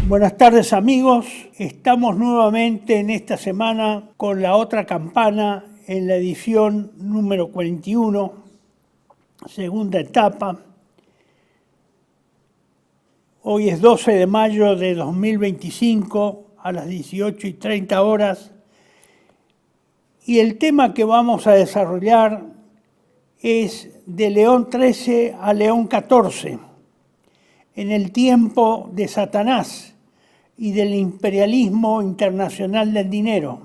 Buenas tardes amigos, estamos nuevamente en esta semana con la otra campana en la edición número 41, segunda etapa. Hoy es 12 de mayo de 2025 a las 18:30 horas y el tema que vamos a desarrollar es de León XIII a León XIV, en el tiempo de Satanás y del imperialismo internacional del dinero.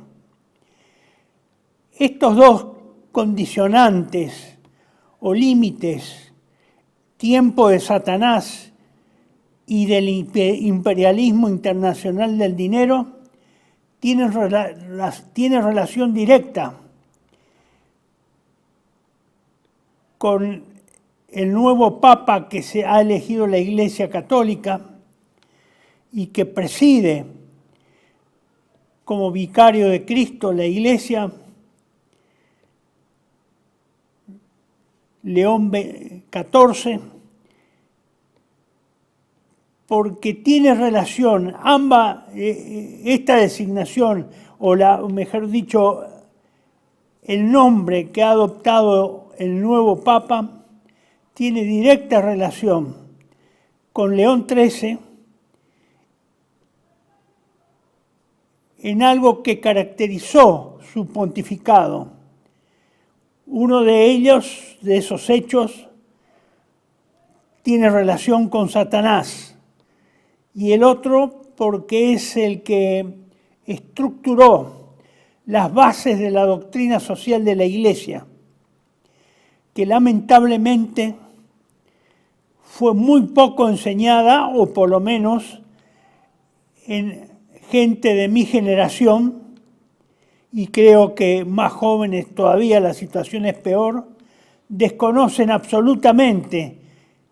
Estos dos condicionantes o límites, tiempo de Satanás y del imperialismo internacional del dinero, tienen relación directa con el nuevo Papa que se ha elegido la Iglesia Católica y que preside como vicario de Cristo la Iglesia, León XIV, porque tiene relación, esta designación, o mejor dicho, el nombre que ha adoptado el nuevo Papa, tiene directa relación con León XIII en algo que caracterizó su pontificado. Uno de ellos, de esos hechos, tiene relación con Satanás y el otro porque es el que estructuró las bases de la doctrina social de la Iglesia, que lamentablemente fue muy poco enseñada, o por lo menos en gente de mi generación, y creo que más jóvenes todavía la situación es peor, desconocen absolutamente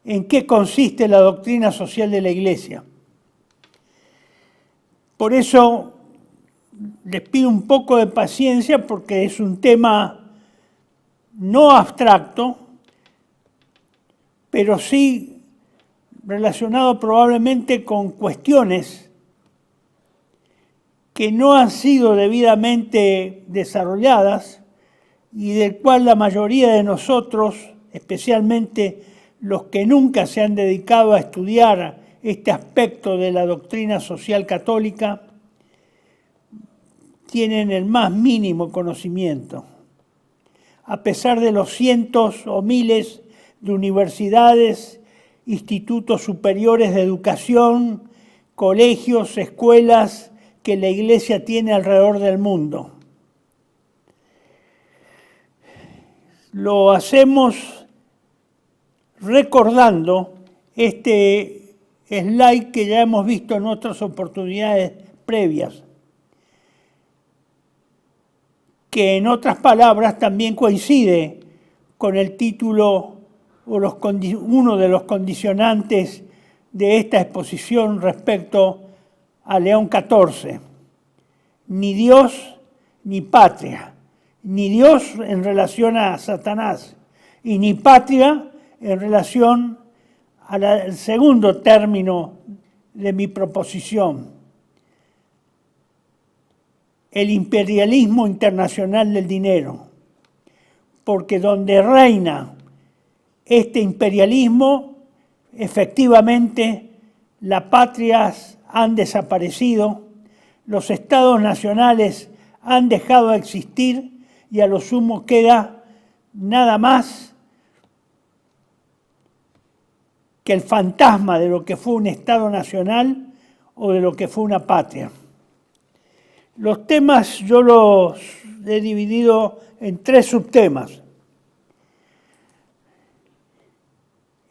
en qué consiste la doctrina social de la Iglesia. Por eso les pido un poco de paciencia porque es un tema no abstracto, pero sí relacionado probablemente con cuestiones que no han sido debidamente desarrolladas y del cual la mayoría de nosotros, especialmente los que nunca se han dedicado a estudiar este aspecto de la doctrina social católica, tienen el más mínimo conocimiento. A pesar de los cientos o miles de universidades, institutos superiores de educación, colegios, escuelas que la Iglesia tiene alrededor del mundo. Lo hacemos recordando este slide que ya hemos visto en otras oportunidades previas, que en otras palabras también coincide con el título o uno de los condicionantes de esta exposición respecto a León XIV. Ni Dios ni patria. Ni Dios en relación a Satanás y ni patria en relación al segundo término de mi proposición. El imperialismo internacional del dinero. Porque donde reina este imperialismo, efectivamente, las patrias han desaparecido, los estados nacionales han dejado de existir y a lo sumo queda nada más que el fantasma de lo que fue un estado nacional o de lo que fue una patria. Los temas yo los he dividido en 3 subtemas.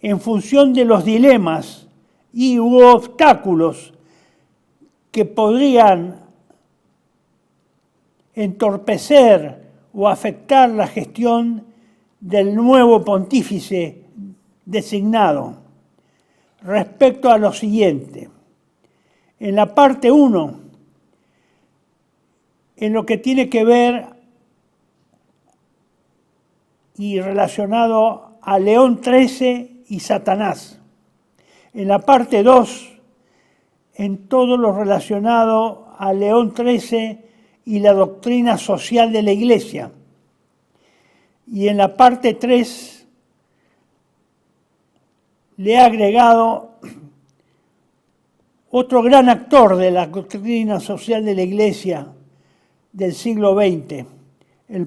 En función de los dilemas y obstáculos que podrían entorpecer o afectar la gestión del nuevo pontífice designado. Respecto a lo siguiente, en la parte 1, en lo que tiene que ver y relacionado a León XIII y Satanás. En la parte 2, en todo lo relacionado a León XIII y la doctrina social de la Iglesia. Y en la parte 3 le ha agregado otro gran actor de la doctrina social de la Iglesia del siglo XX, el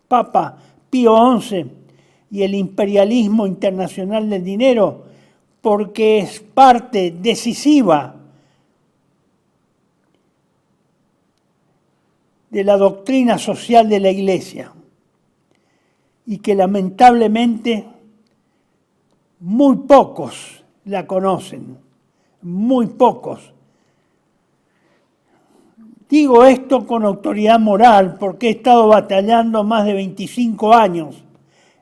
Papa Pío XI y el imperialismo internacional del dinero, porque es parte decisiva de la doctrina social de la Iglesia y que lamentablemente muy pocos la conocen, muy pocos. Digo esto con autoridad moral porque he estado batallando más de 25 años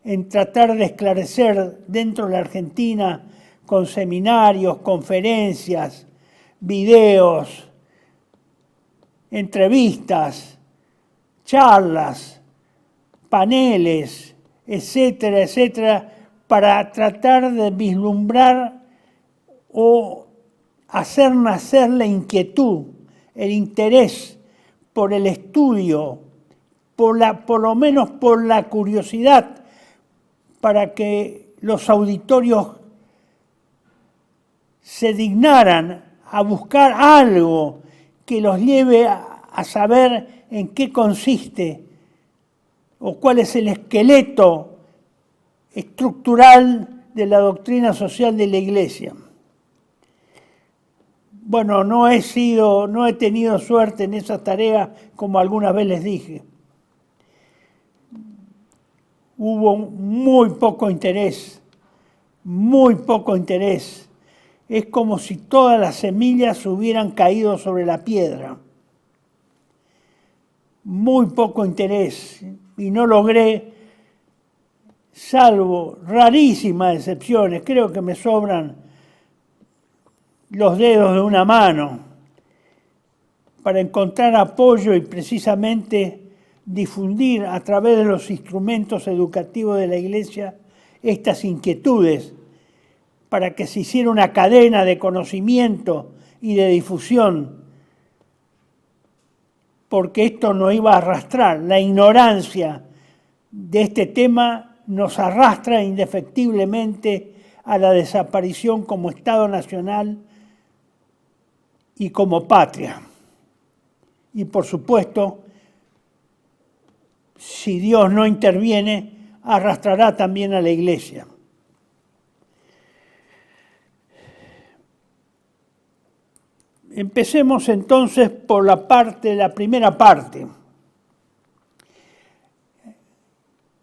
en tratar de esclarecer dentro de la Argentina con seminarios, conferencias, videos, entrevistas, charlas, paneles, etcétera, etcétera, para tratar de vislumbrar o hacer nacer la inquietud, el interés por el estudio, por lo menos por la curiosidad, para que los auditorios se dignaran a buscar algo que los lleve a saber en qué consiste o cuál es el esqueleto estructural de la doctrina social de la Iglesia. Bueno, no he tenido suerte en esa tarea, como alguna vez les dije. Hubo muy poco interés, muy poco interés. Es como si todas las semillas hubieran caído sobre la piedra. Muy poco interés, y no logré, salvo rarísimas excepciones, creo que me sobran los dedos de una mano, para encontrar apoyo y precisamente difundir a través de los instrumentos educativos de la Iglesia estas inquietudes, para que se hiciera una cadena de conocimiento y de difusión, porque esto nos iba a arrastrar. La ignorancia de este tema nos arrastra indefectiblemente a la desaparición como Estado nacional y como patria. Y por supuesto, si Dios no interviene, arrastrará también a la Iglesia. Empecemos entonces por la primera parte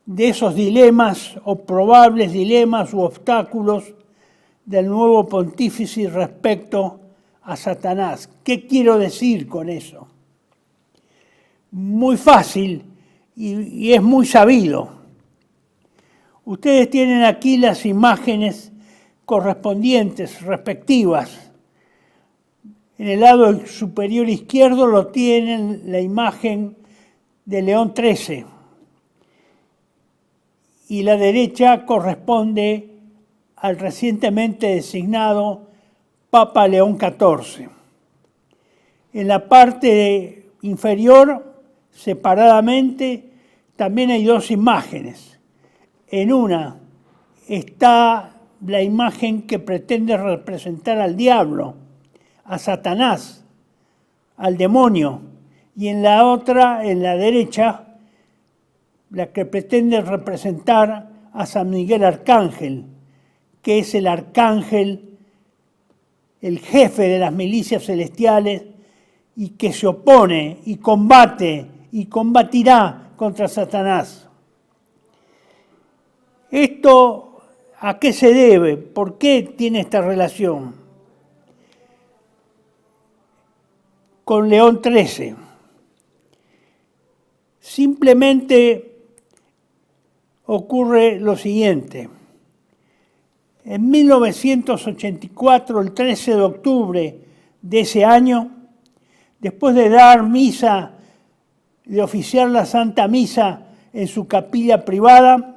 de esos dilemas o probables dilemas u obstáculos del nuevo pontífice respecto a Satanás. ¿Qué quiero decir con eso? Muy fácil y es muy sabido. Ustedes tienen aquí las imágenes correspondientes, respectivas. En el lado superior izquierdo lo tienen la imagen de León XIII y la derecha corresponde al recientemente designado Papa León XIV. En la parte inferior, separadamente, también hay dos imágenes. En una está la imagen que pretende representar al diablo, a Satanás, al demonio, y en la otra, en la derecha, la que pretende representar a San Miguel Arcángel, que es el arcángel, el jefe de las milicias celestiales, y que se opone y combate y combatirá contra Satanás. ¿Esto a qué se debe? ¿Por qué tiene esta relación con León XIII? Simplemente ocurre lo siguiente. En 1984, el 13 de octubre de ese año, después de dar misa, de oficiar la Santa Misa en su capilla privada,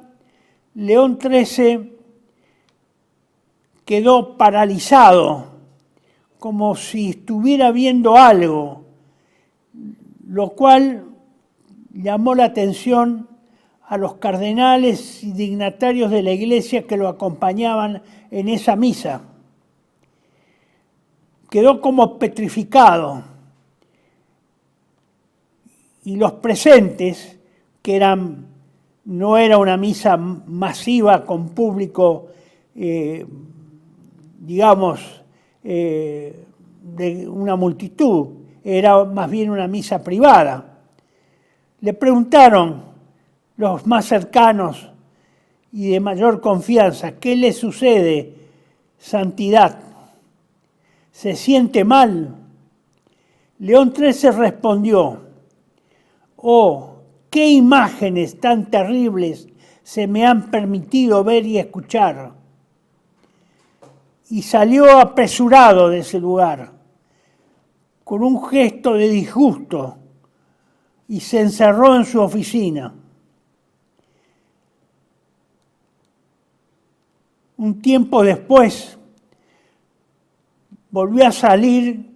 León XIII, quedó paralizado, como si estuviera viendo algo, lo cual llamó la atención a los cardenales y dignatarios de la iglesia que lo acompañaban en esa misa. Quedó como petrificado. Y los presentes, que no era una misa masiva con público, de una multitud, era más bien una misa privada. Le preguntaron los más cercanos y de mayor confianza, ¿qué le sucede, Santidad? ¿Se siente mal? León XIII respondió, oh, qué imágenes tan terribles se me han permitido ver y escuchar. Y salió apresurado de ese lugar, con un gesto de disgusto, y se encerró en su oficina. Un tiempo después, volvió a salir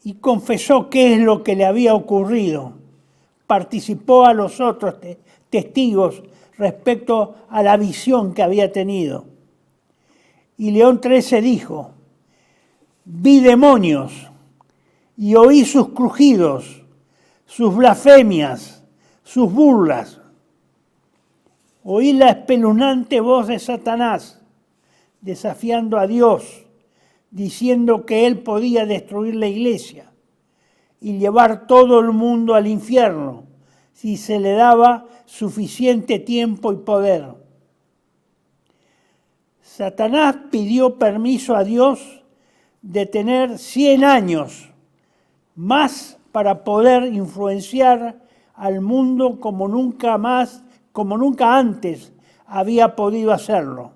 y confesó qué es lo que le había ocurrido. Participó a los otros testigos respecto a la visión que había tenido. Y León XIII dijo, vi demonios y oí sus crujidos, sus blasfemias, sus burlas. Oí la espeluznante voz de Satanás desafiando a Dios, diciendo que él podía destruir la iglesia y llevar todo el mundo al infierno si se le daba suficiente tiempo y poder. Satanás pidió permiso a Dios de tener 100 años más para poder influenciar al mundo como nunca antes había podido hacerlo.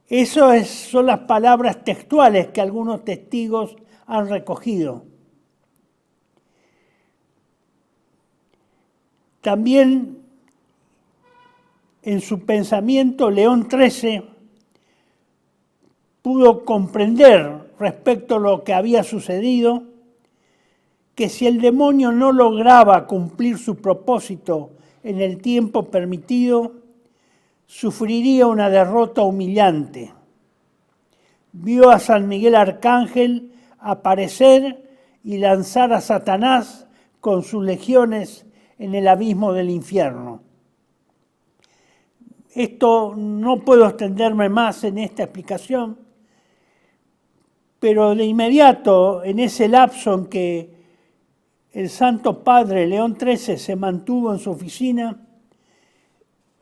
Esas son las palabras textuales que algunos testigos han recogido. También en su pensamiento, León XIII pudo comprender respecto a lo que había sucedido, que si el demonio no lograba cumplir su propósito en el tiempo permitido, sufriría una derrota humillante. Vio a San Miguel Arcángel aparecer y lanzar a Satanás con sus legiones en el abismo del infierno. Esto no puedo extenderme más en esta explicación, pero de inmediato, en ese lapso en que el Santo Padre León XIII se mantuvo en su oficina,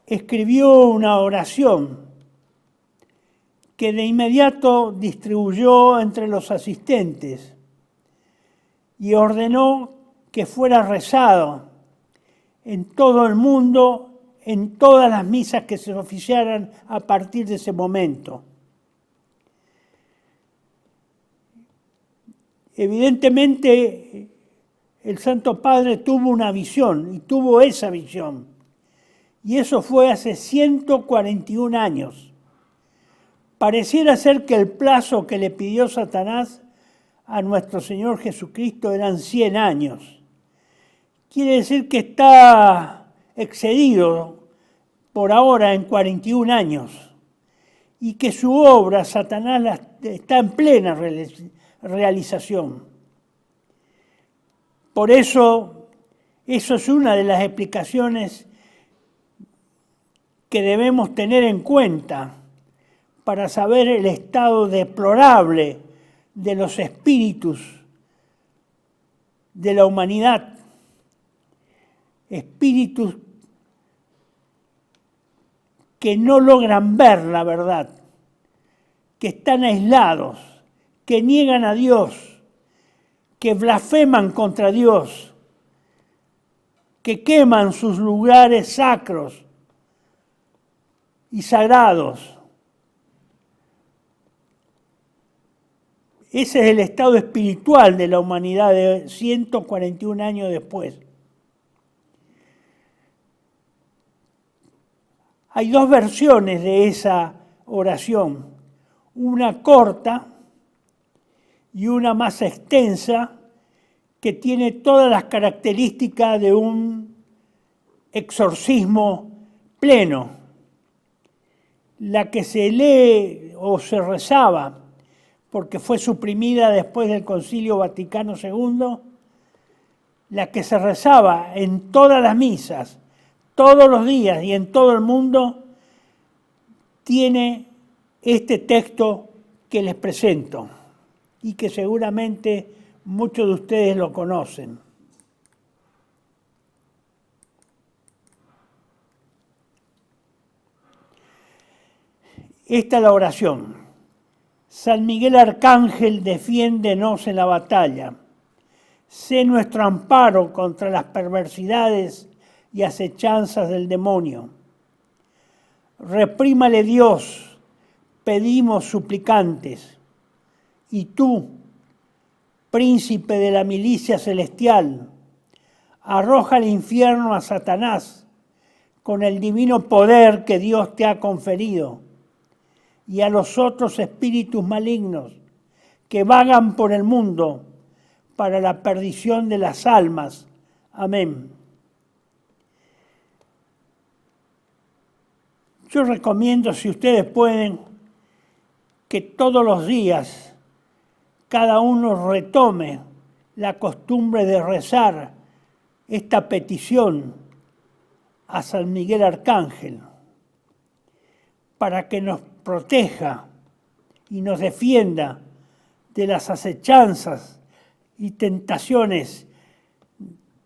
escribió una oración que de inmediato distribuyó entre los asistentes y ordenó que fuera rezado en todo el mundo, en todas las misas que se oficiaran a partir de ese momento. Evidentemente, el Santo Padre tuvo una visión, y tuvo esa visión. Y eso fue hace 141 años. Pareciera ser que el plazo que le pidió Satanás a nuestro Señor Jesucristo eran 100 años. Quiere decir que está excedido por ahora en 41 años y que su obra, Satanás, está en plena realización. Por eso es una de las explicaciones que debemos tener en cuenta para saber el estado deplorable de los espíritus de la humanidad. Espíritus que no logran ver la verdad, que están aislados, que niegan a Dios, que blasfeman contra Dios, que queman sus lugares sacros y sagrados. Ese es el estado espiritual de la humanidad de 141 años después. Hay dos versiones de esa oración, una corta y una más extensa, que tiene todas las características de un exorcismo pleno. La que se lee o se rezaba, porque fue suprimida después del Concilio Vaticano II, la que se rezaba en todas las misas, todos los días y en todo el mundo, tiene este texto que les presento y que seguramente muchos de ustedes lo conocen. Esta es la oración. San Miguel Arcángel, defiéndenos en la batalla. Sé nuestro amparo contra las perversidades y acechanzas del demonio. Reprímale Dios, pedimos suplicantes. Y tú, príncipe de la milicia celestial, arroja al infierno a Satanás con el divino poder que Dios te ha conferido, y a los otros espíritus malignos que vagan por el mundo para la perdición de las almas. Amén. Yo recomiendo, si ustedes pueden, que todos los días cada uno retome la costumbre de rezar esta petición a San Miguel Arcángel para que nos proteja y nos defienda de las acechanzas y tentaciones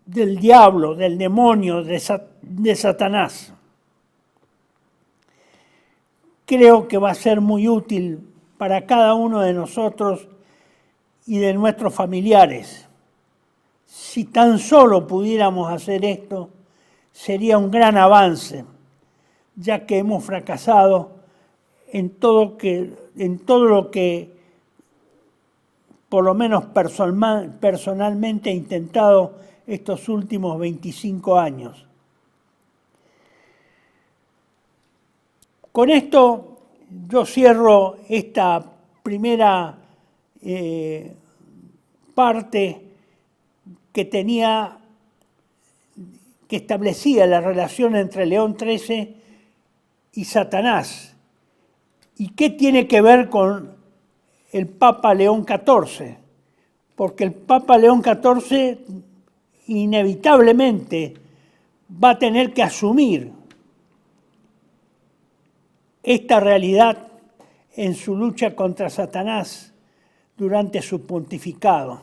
del diablo, del demonio, de Satanás. Creo que va a ser muy útil para cada uno de nosotros y de nuestros familiares. Si tan solo pudiéramos hacer esto, sería un gran avance, ya que hemos fracasado en todo lo que por lo menos personalmente he intentado estos últimos 25 años. Con esto yo cierro esta primera parte que establecía la relación entre León XIII y Satanás. ¿Y qué tiene que ver con el Papa León XIV? Porque el Papa León XIV inevitablemente va a tener que asumir esta realidad en su lucha contra Satanás durante su pontificado.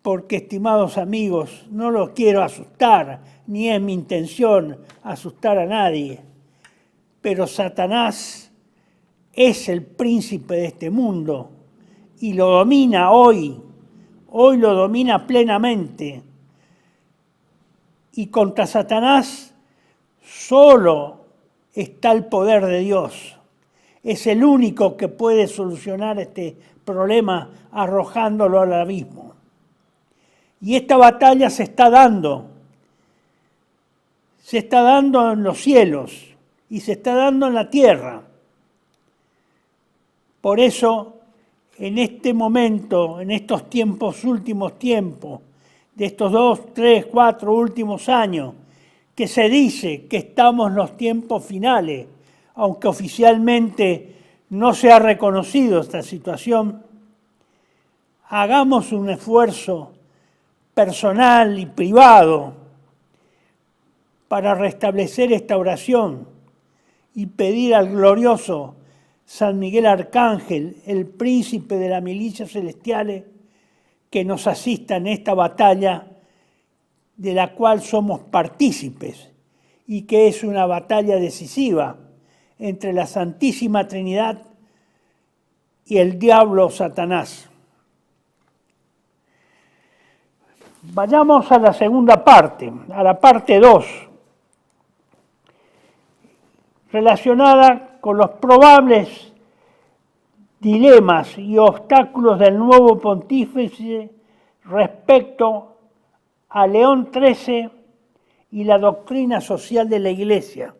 Porque, estimados amigos, no los quiero asustar, ni es mi intención asustar a nadie, pero Satanás es el príncipe de este mundo y lo domina hoy lo domina plenamente. Y contra Satanás solo está el poder de Dios. Es el único que puede solucionar este problema arrojándolo al abismo. Y esta batalla se está dando en los cielos y se está dando en la tierra. Por eso, en este momento, en estos últimos tiempos, de estos 2, 3, 4 últimos años, que se dice que estamos en los tiempos finales, aunque oficialmente no se ha reconocido esta situación, hagamos un esfuerzo personal y privado para restablecer esta oración y pedir al glorioso San Miguel Arcángel, el príncipe de la milicia celestial, que nos asista en esta batalla de la cual somos partícipes y que es una batalla decisiva entre la Santísima Trinidad y el diablo Satanás. Vayamos a la segunda parte, a la parte 2, relacionada con los probables dilemas y obstáculos del nuevo pontífice respecto a León XIII y la doctrina social de la Iglesia.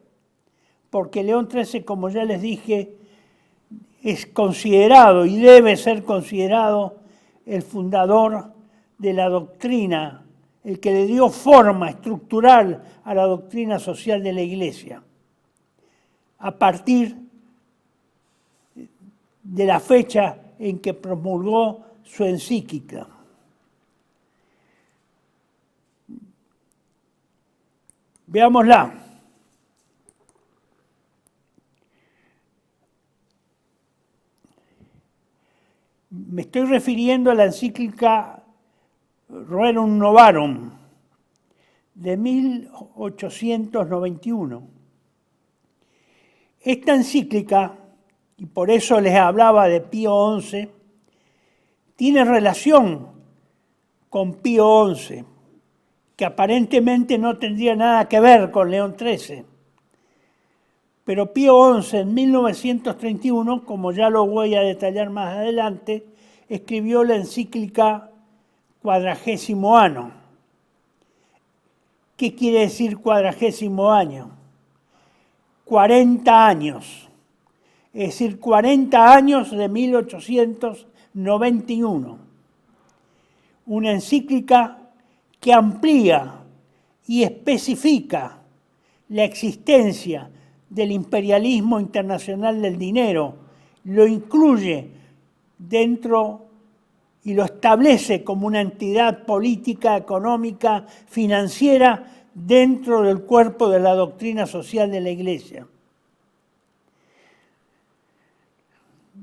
porque León XIII, como ya les dije, es considerado y debe ser considerado el fundador de la doctrina, el que le dio forma estructural a la doctrina social de la Iglesia, a partir de la fecha en que promulgó su encíclica. Veámosla. Me estoy refiriendo a la encíclica Rerum Novarum de 1891. Esta encíclica, y por eso les hablaba de Pío XI, tiene relación con Pío XI, que aparentemente no tendría nada que ver con León XIII. Pero Pío XI en 1931, como ya lo voy a detallar más adelante, escribió la encíclica Quadragésimo Anno. ¿Qué quiere decir cuadragésimo año? 40 años. Es decir, 40 años de 1891. Una encíclica que amplía y especifica la existencia del imperialismo internacional del dinero, lo incluye dentro y lo establece como una entidad política, económica, financiera dentro del cuerpo de la doctrina social de la Iglesia.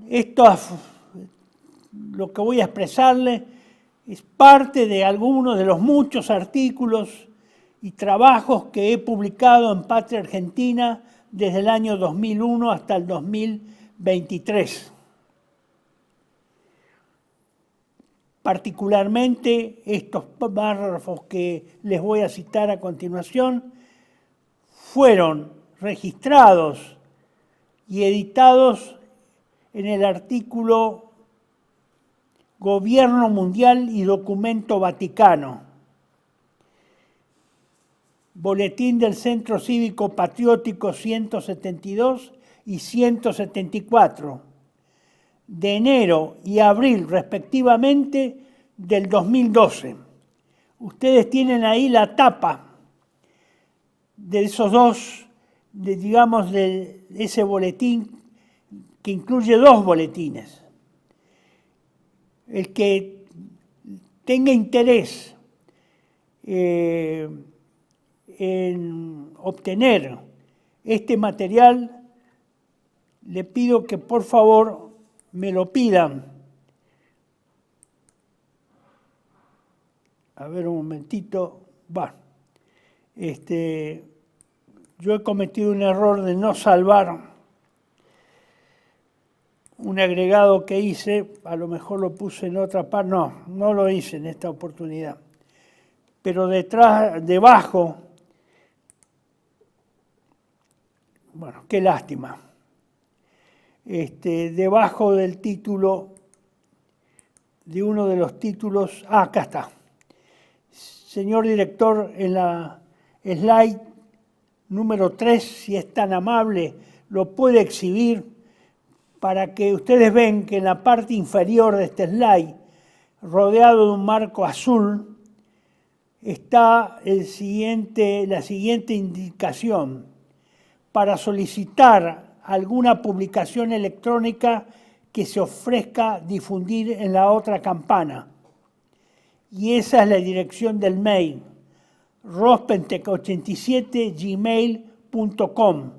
Esto, lo que voy a expresarle, es parte de algunos de los muchos artículos y trabajos que he publicado en Patria Argentina desde el año 2001 hasta el 2023. Particularmente estos párrafos que les voy a citar a continuación fueron registrados y editados en el artículo Gobierno Mundial y Documento Vaticano, Boletín del Centro Cívico Patriótico 172 y 174, de enero y abril respectivamente del 2012. Ustedes tienen ahí la tapa de esos dos, de ese boletín que incluye dos boletines. El que tenga interés en obtener este material, le pido que por favor me lo pidan. A ver un momentito. Yo he cometido un error de no salvar un agregado que hice, a lo mejor lo puse en otra parte, no lo hice en esta oportunidad. Pero debajo, bueno, qué lástima. Debajo del título, de uno de los títulos, acá está. Señor director, en la slide número 3, si es tan amable, lo puede exhibir para que ustedes vean que en la parte inferior de este slide, rodeado de un marco azul, está la siguiente indicación. Para solicitar alguna publicación electrónica que se ofrezca difundir en la otra campana. Y esa es la dirección del mail, rospentec87@gmail.com.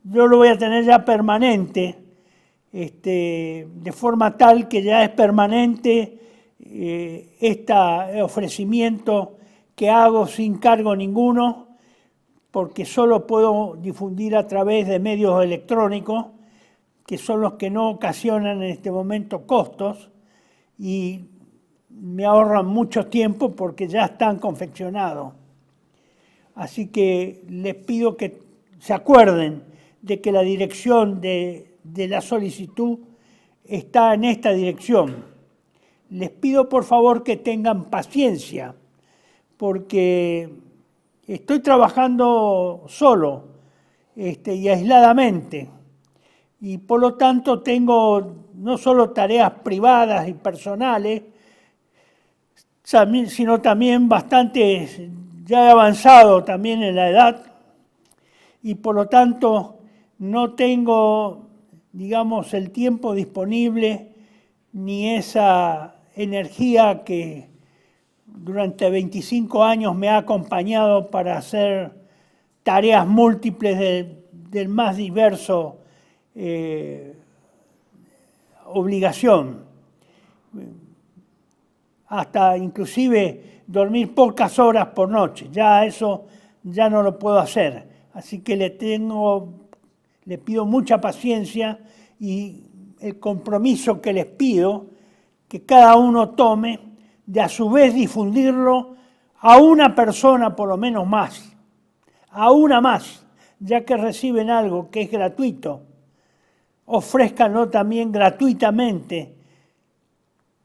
Yo lo voy a tener ya permanente, de forma tal que ya es permanente este ofrecimiento que hago sin cargo ninguno, porque solo puedo difundir a través de medios electrónicos, que son los que no ocasionan en este momento costos y me ahorran mucho tiempo porque ya están confeccionados. Así que les pido que se acuerden de que la dirección de la solicitud está en esta dirección. Les pido por favor que tengan paciencia, porque estoy trabajando solo. y aisladamente. Y por lo tanto tengo no solo tareas privadas y personales, sino también bastante, ya he avanzado también en la edad, y por lo tanto no tengo, digamos, el tiempo disponible ni esa energía que durante 25 años me ha acompañado para hacer tareas múltiples del más diverso obligación. Hasta inclusive dormir pocas horas por noche. Ya eso ya no lo puedo hacer. Así que le pido mucha paciencia y el compromiso que les pido que cada uno tome de a su vez difundirlo a una persona por lo menos más, a una más, ya que reciben algo que es gratuito, ofrézcanlo también gratuitamente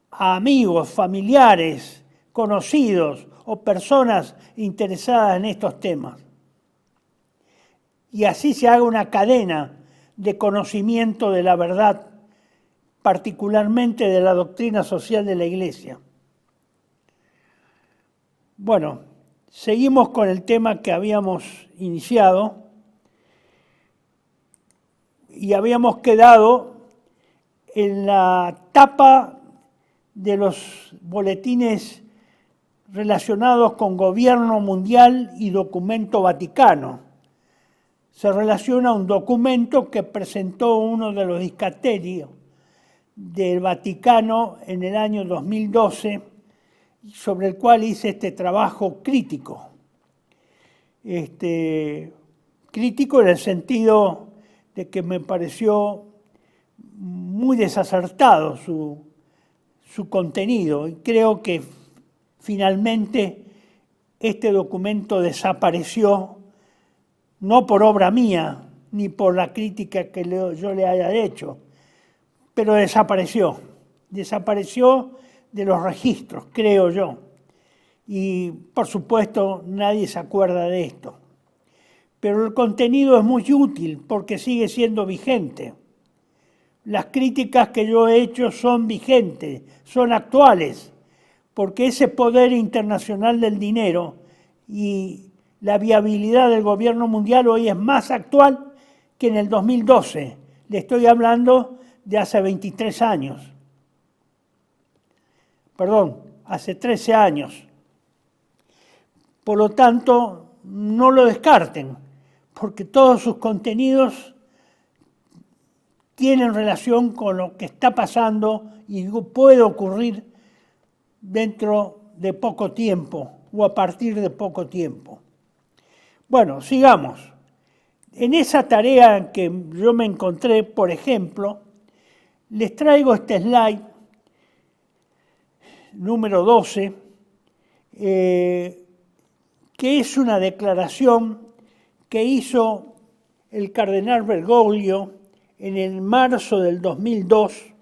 a amigos, familiares, conocidos o personas interesadas en estos temas. Y así se haga una cadena de conocimiento de la verdad, particularmente de la doctrina social de la Iglesia. Bueno, seguimos con el tema que habíamos iniciado y habíamos quedado en la tapa de los boletines relacionados con Gobierno Mundial y Documento Vaticano. Se relaciona a un documento que presentó uno de los dicasterios del Vaticano en el año 2012, sobre el cual hice este trabajo crítico. Crítico en el sentido de que me pareció muy desacertado su contenido, y creo que finalmente este documento desapareció, no por obra mía, ni por la crítica que yo le haya hecho, pero desapareció de los registros, creo yo. Y por supuesto nadie se acuerda de esto. Pero el contenido es muy útil porque sigue siendo vigente. Las críticas que yo he hecho son vigentes, son actuales, porque ese poder internacional del dinero y la viabilidad del gobierno mundial hoy es más actual que en el 2012. Le estoy hablando de hace 23 años. Perdón, hace 13 años. Por lo tanto, no lo descarten, porque todos sus contenidos tienen relación con lo que está pasando y puede ocurrir dentro de poco tiempo o a partir de poco tiempo. Bueno, sigamos. En esa tarea en que yo me encontré, por ejemplo, les traigo este slide número 12, que es una declaración que hizo el cardenal Bergoglio en el marzo del 2002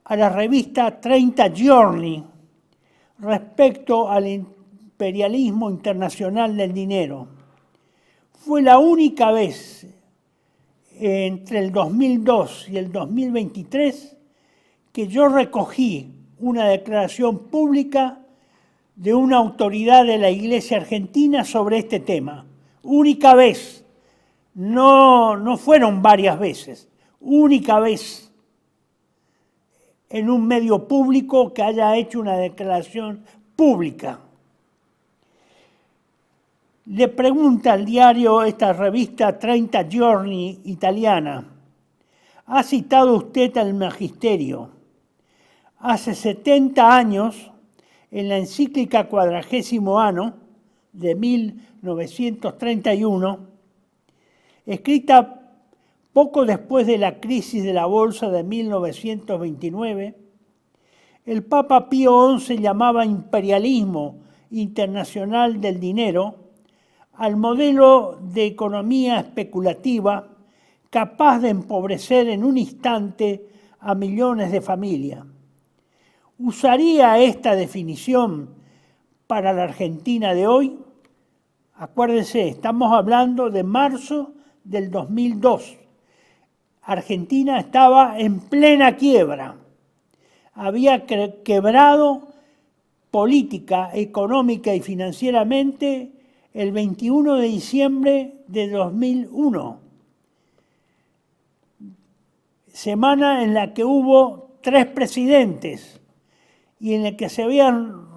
a la revista 30 Giorni respecto al imperialismo internacional del dinero. Fue la única vez entre el 2002 y el 2023 que yo recogí una declaración pública de una autoridad de la Iglesia argentina sobre este tema. Única vez. No fueron varias veces. Única vez en un medio público que haya hecho una declaración pública. Le pregunta al diario, esta revista 30 Giorni italiana, ¿ha citado usted al magisterio? Hace 70 años, en la encíclica Quadragésimo Anno de 1931, escrita poco después de la crisis de la bolsa de 1929, el Papa Pío XI llamaba imperialismo internacional del dinero al modelo de economía especulativa capaz de empobrecer en un instante a millones de familias. ¿Usaría esta definición para la Argentina de hoy? Acuérdense, estamos hablando de marzo del 2002. Argentina estaba en plena quiebra. Había quebrado política, económica y financieramente el 21 de diciembre de 2001. Semana en la que hubo 3 presidentes y en la que se habían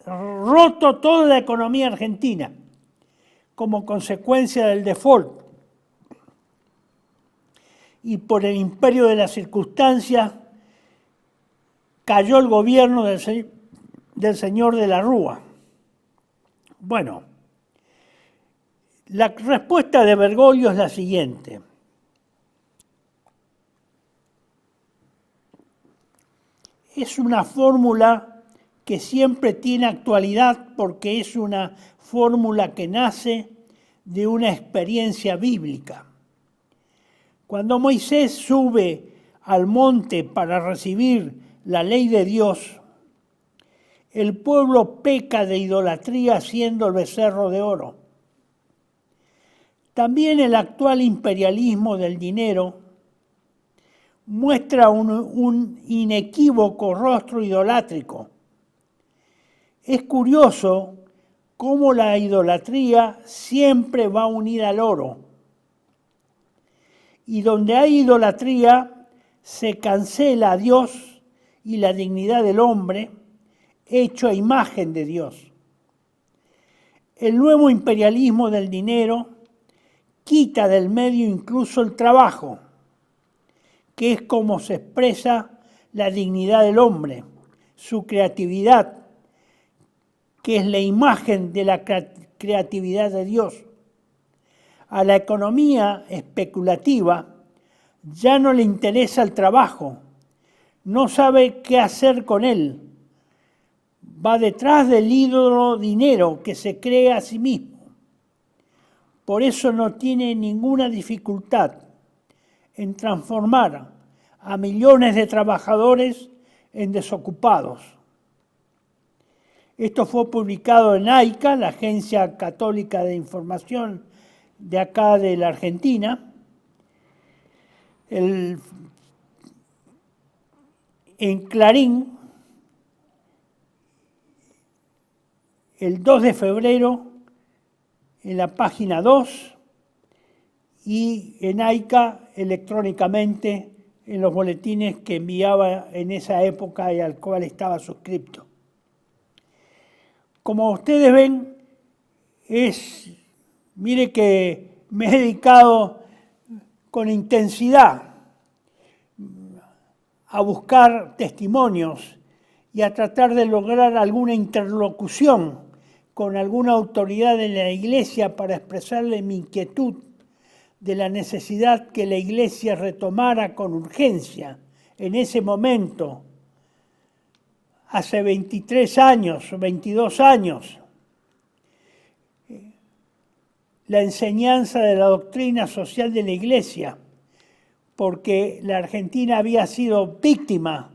roto toda la economía argentina como consecuencia del default y por el imperio de las circunstancias cayó el gobierno del señor de la Rúa. Bueno, la respuesta de Bergoglio es la siguiente. Es una fórmula que siempre tiene actualidad porque es una fórmula que nace de una experiencia bíblica. Cuando Moisés sube al monte para recibir la ley de Dios, el pueblo peca de idolatría haciendo el becerro de oro. También el actual imperialismo del dinero muestra un inequívoco rostro idolátrico. Es curioso cómo la idolatría siempre va unida al oro. Y donde hay idolatría, se cancela a Dios y la dignidad del hombre, hecho a imagen de Dios. El nuevo imperialismo del dinero quita del medio incluso el trabajo, que es como se expresa la dignidad del hombre, su creatividad, que es la imagen de la creatividad de Dios. A la economía especulativa ya no le interesa el trabajo, no sabe qué hacer con él. Va detrás del ídolo dinero que se cree a sí mismo. Por eso no tiene ninguna dificultad en transformar a millones de trabajadores en desocupados. Esto fue publicado en AICA, la Agencia Católica de Información de acá de la Argentina, en Clarín, el 2 de febrero, en la página 2, y en AICA electrónicamente en los boletines que enviaba en esa época y al cual estaba suscripto. Como ustedes ven, mire que me he dedicado con intensidad a buscar testimonios y a tratar de lograr alguna interlocución con alguna autoridad de la Iglesia para expresarle mi inquietud de la necesidad que la Iglesia retomara con urgencia en ese momento, hace 23 años o 22 años, la enseñanza de la doctrina social de la Iglesia, porque la Argentina había sido víctima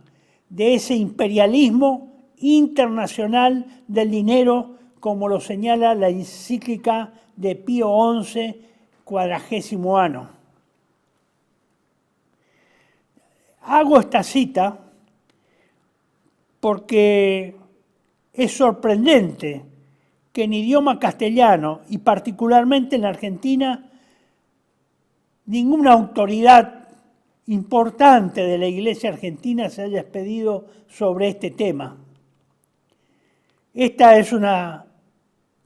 de ese imperialismo internacional del dinero, como lo señala la encíclica de Pío XI, 40º año. Hago esta cita porque es sorprendente que en idioma castellano, y particularmente en la Argentina, ninguna autoridad importante de la Iglesia argentina se haya expedido sobre este tema. Esta es una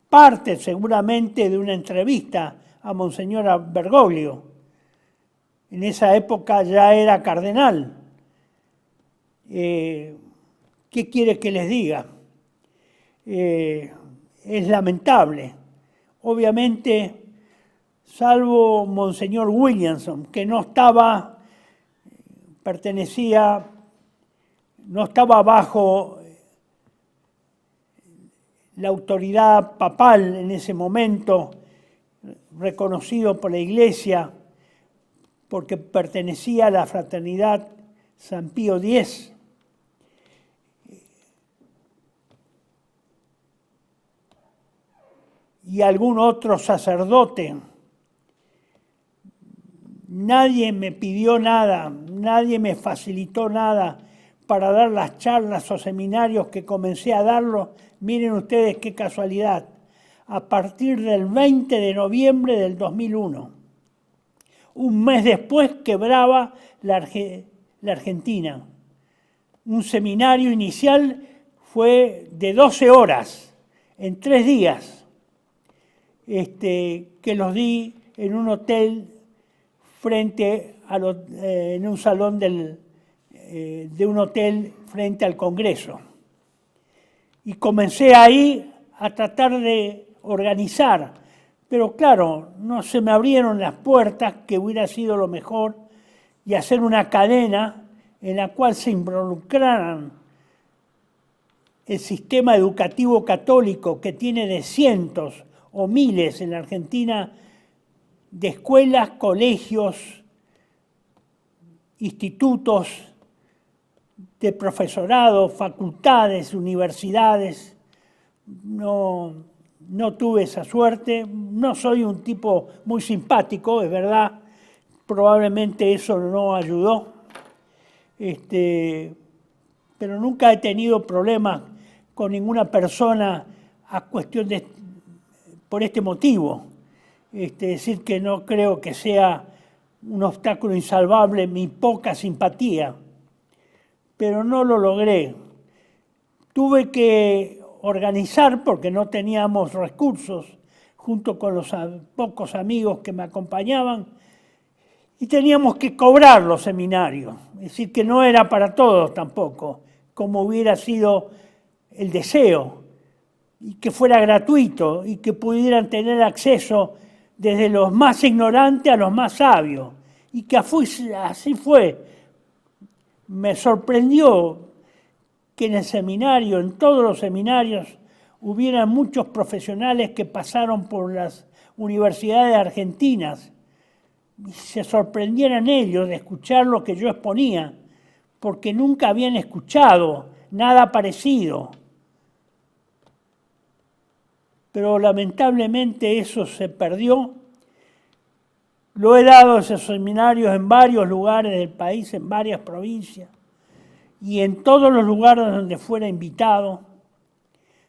parte seguramente de una entrevista a Monseñor Bergoglio. En esa época ya era cardenal. ¿Qué quiere que les diga? Es lamentable. Obviamente, salvo Monseñor Williamson, que no estaba bajo la autoridad papal en ese momento, reconocido por la Iglesia, porque pertenecía a la fraternidad San Pío X. y algún otro sacerdote. Nadie me pidió nada, nadie me facilitó nada para dar las charlas o seminarios que comencé a darlos. Miren ustedes qué casualidad, a partir del 20 de noviembre del 2001. Un mes después quebraba la Argentina. Un seminario inicial fue de 12 horas, en 3 días, que los di en un hotel en un salón de un hotel frente al Congreso. Y comencé ahí a tratar de organizar, pero claro, no se me abrieron las puertas, que hubiera sido lo mejor, y hacer una cadena en la cual se involucraran el sistema educativo católico, que tiene de cientos o miles en la Argentina de escuelas, colegios, institutos, de profesorado, facultades, universidades. No tuve esa suerte. No soy un tipo muy simpático, es verdad. Probablemente eso no ayudó. Pero nunca he tenido problemas con ninguna persona por este motivo. Es decir, que no creo que sea un obstáculo insalvable mi poca simpatía, pero no lo logré. Tuve que organizar, porque no teníamos recursos, junto con los pocos amigos que me acompañaban, y teníamos que cobrar los seminarios, es decir, que no era para todos tampoco, como hubiera sido el deseo, y que fuera gratuito, y que pudieran tener acceso desde los más ignorantes a los más sabios, y que así fue. Me sorprendió que en el seminario, en todos los seminarios, hubiera muchos profesionales que pasaron por las universidades argentinas, y se sorprendieran ellos de escuchar lo que yo exponía, porque nunca habían escuchado nada parecido. Pero lamentablemente eso se perdió. Lo he dado esos seminarios en varios lugares del país, en varias provincias, y en todos los lugares donde fuera invitado,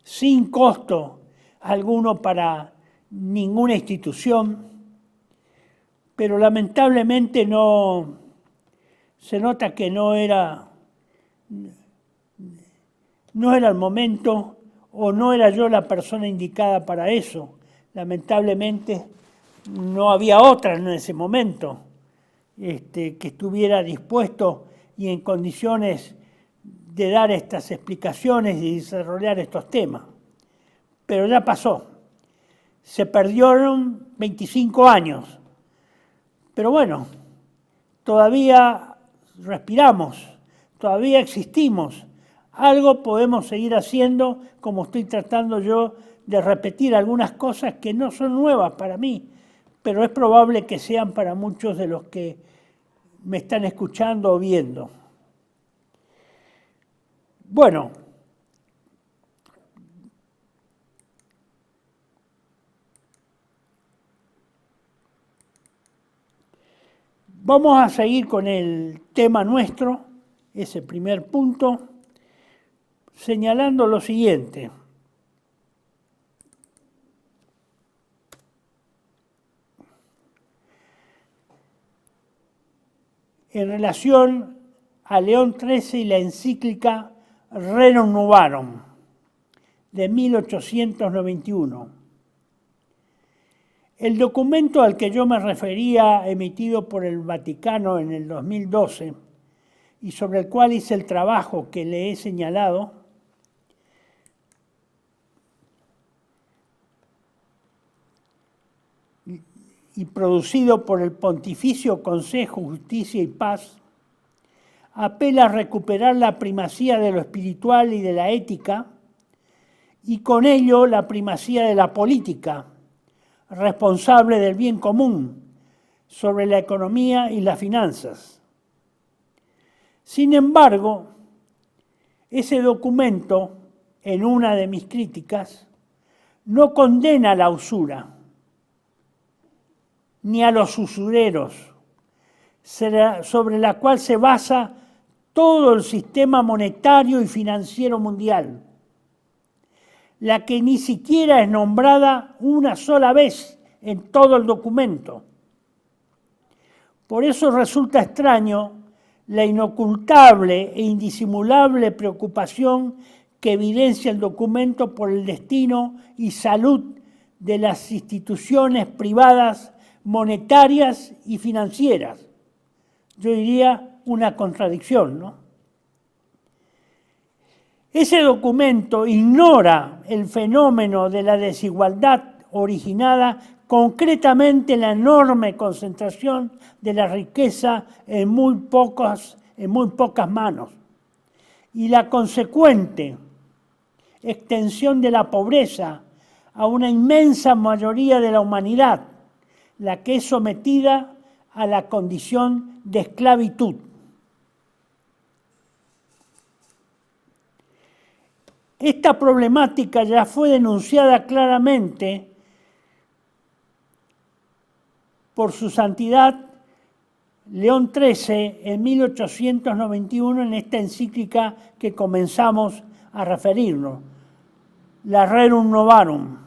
sin costo alguno para ninguna institución. Pero lamentablemente se nota que no era el momento, o no era yo la persona indicada para eso. Lamentablemente no había otra en ese momento que estuviera dispuesto y en condiciones de dar estas explicaciones y desarrollar estos temas. Pero ya pasó. Se perdieron 25 años. Pero bueno, todavía respiramos, todavía existimos. Algo podemos seguir haciendo, como estoy tratando yo de repetir algunas cosas que no son nuevas para mí, pero es probable que sean para muchos de los que me están escuchando o viendo. Bueno, vamos a seguir con el tema nuestro, ese primer punto, señalando lo siguiente. En relación a León XIII y la encíclica Rerum Novarum de 1891. El documento al que yo me refería, emitido por el Vaticano en el 2012, y sobre el cual hice el trabajo que le he señalado, y producido por el Pontificio Consejo, Justicia y Paz, apela a recuperar la primacía de lo espiritual y de la ética, y con ello la primacía de la política, responsable del bien común, sobre la economía y las finanzas. Sin embargo, ese documento, en una de mis críticas, no condena la usura ni a los usureros, sobre la cual se basa todo el sistema monetario y financiero mundial, la que ni siquiera es nombrada una sola vez en todo el documento. Por eso resulta extraño la inocultable e indisimulable preocupación que evidencia el documento por el destino y salud de las instituciones privadas monetarias y financieras. Yo diría una contradicción, ¿no? Ese documento ignora el fenómeno de la desigualdad originada concretamente en la enorme concentración de la riqueza en muy pocas manos y la consecuente extensión de la pobreza a una inmensa mayoría de la humanidad, la que es sometida a la condición de esclavitud. Esta problemática ya fue denunciada claramente por su santidad León XIII en 1891 en esta encíclica que comenzamos a referirnos, la Rerum Novarum.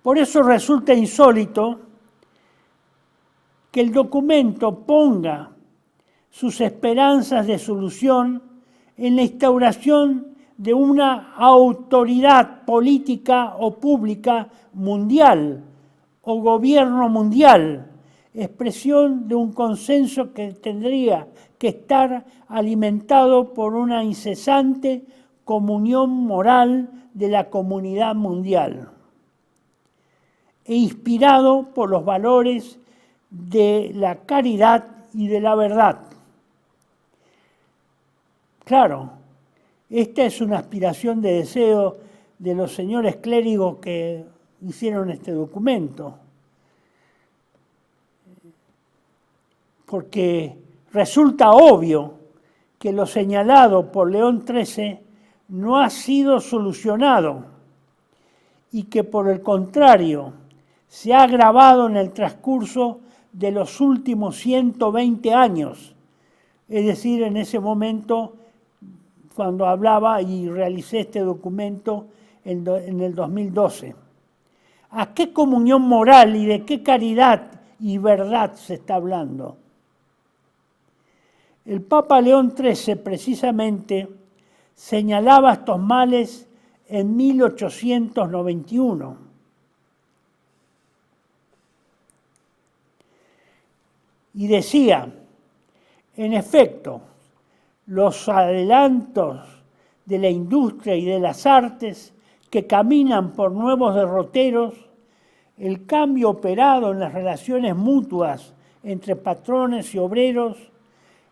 Por eso resulta insólito que el documento ponga sus esperanzas de solución en la instauración de una autoridad política o pública mundial o gobierno mundial, expresión de un consenso que tendría que estar alimentado por una incesante comunión moral de la comunidad mundial e inspirado por los valores de la caridad y de la verdad. Claro, esta es una aspiración de deseo de los señores clérigos que hicieron este documento, porque resulta obvio que lo señalado por León XIII no ha sido solucionado y que por el contrario se ha agravado en el transcurso de los últimos 120 años, es decir, en ese momento cuando hablaba y realicé este documento en el 2012. ¿A qué comunión moral y de qué caridad y verdad se está hablando? El Papa León XIII precisamente señalaba estos males en 1891. Y decía, en efecto, los adelantos de la industria y de las artes que caminan por nuevos derroteros, el cambio operado en las relaciones mutuas entre patrones y obreros,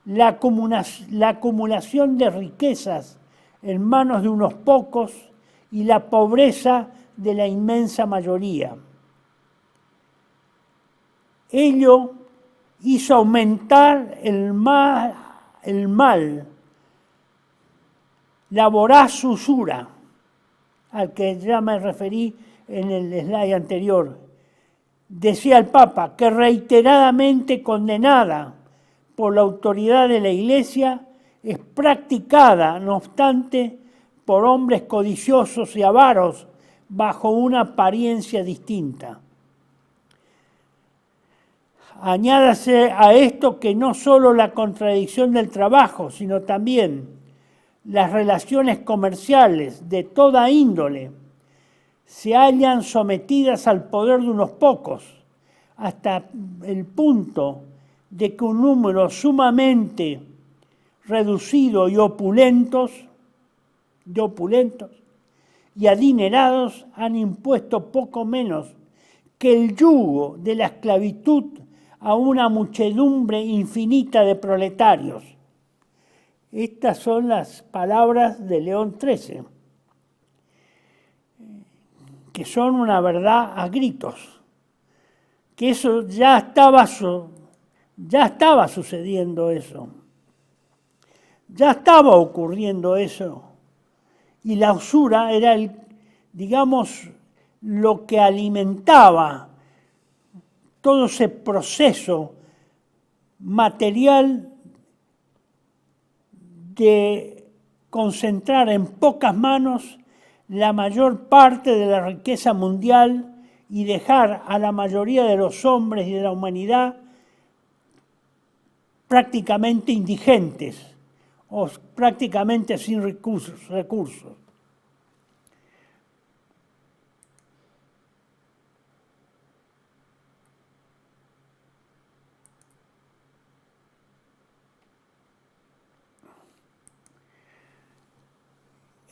la acumulación de riquezas en manos de unos pocos y la pobreza de la inmensa mayoría. Ello hizo aumentar el mal, la voraz usura, al que ya me referí en el slide anterior. Decía el Papa que reiteradamente condenada por la autoridad de la Iglesia, es practicada, no obstante, por hombres codiciosos y avaros bajo una apariencia distinta. Añádase a esto que no solo la contradicción del trabajo, sino también las relaciones comerciales de toda índole se hallan sometidas al poder de unos pocos, hasta el punto de que un número sumamente reducido y opulentos y adinerados han impuesto poco menos que el yugo de la esclavitud a una muchedumbre infinita de proletarios. Estas son las palabras de León XIII, que son una verdad a gritos, que eso ya estaba sucediendo eso, ya estaba ocurriendo eso, y la usura era digamos, lo que alimentaba todo ese proceso material de concentrar en pocas manos la mayor parte de la riqueza mundial y dejar a la mayoría de los hombres y de la humanidad prácticamente indigentes o prácticamente sin recursos.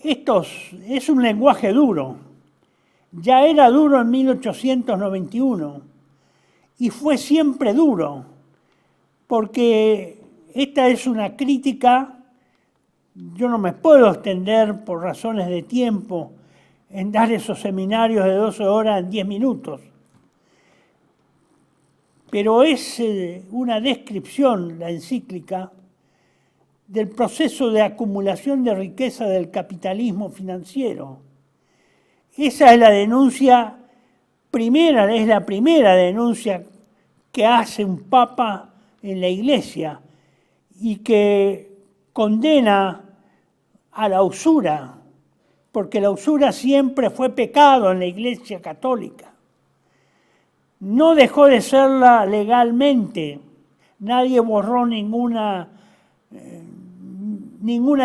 Esto es un lenguaje duro. Ya era duro en 1891 y fue siempre duro, porque esta es una crítica. Yo no me puedo extender por razones de tiempo en dar esos seminarios de 12 horas en 10 minutos, pero es una descripción, la encíclica, del proceso de acumulación de riqueza del capitalismo financiero. Esa es la denuncia primera, es la primera denuncia que hace un papa en la Iglesia y que condena a la usura, porque la usura siempre fue pecado en la Iglesia católica. No dejó de serla legalmente, nadie borró ninguna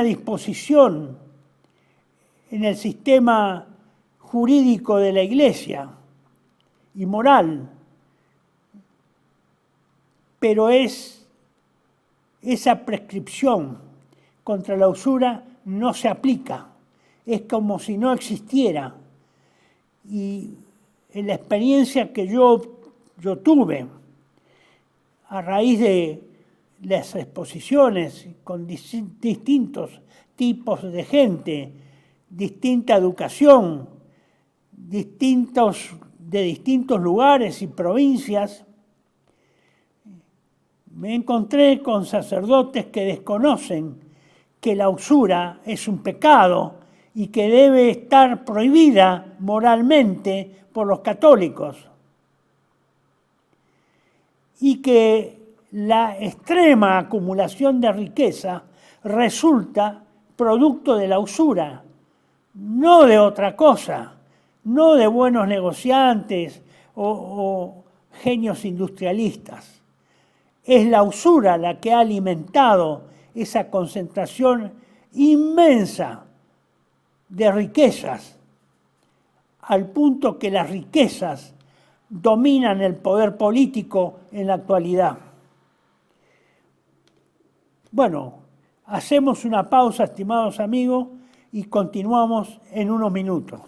disposición en el sistema jurídico de la Iglesia y moral, pero esa prescripción contra la usura no se aplica, es como si no existiera. Y en la experiencia que yo tuve a raíz de las exposiciones con distintos tipos de gente, distinta educación, de distintos lugares y provincias, me encontré con sacerdotes que desconocen que la usura es un pecado y que debe estar prohibida moralmente por los católicos. Y que la extrema acumulación de riqueza resulta producto de la usura, no de otra cosa, no de buenos negociantes o genios industrialistas. Es la usura la que ha alimentado esa concentración inmensa de riquezas, al punto que las riquezas dominan el poder político en la actualidad. Bueno, hacemos una pausa, estimados amigos, y continuamos en unos minutos.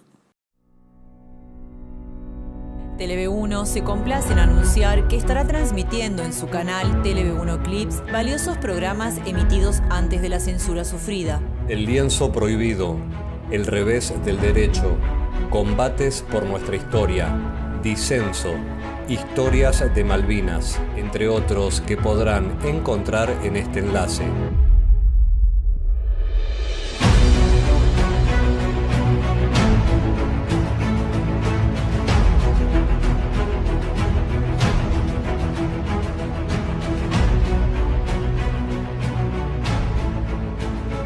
TeleV1 se complace en anunciar que estará transmitiendo en su canal TeleV1 Clips valiosos programas emitidos antes de la censura sufrida. El lienzo prohibido, El revés del derecho, Combates por nuestra historia, Disenso, Historias de Malvinas, entre otros que podrán encontrar en este enlace.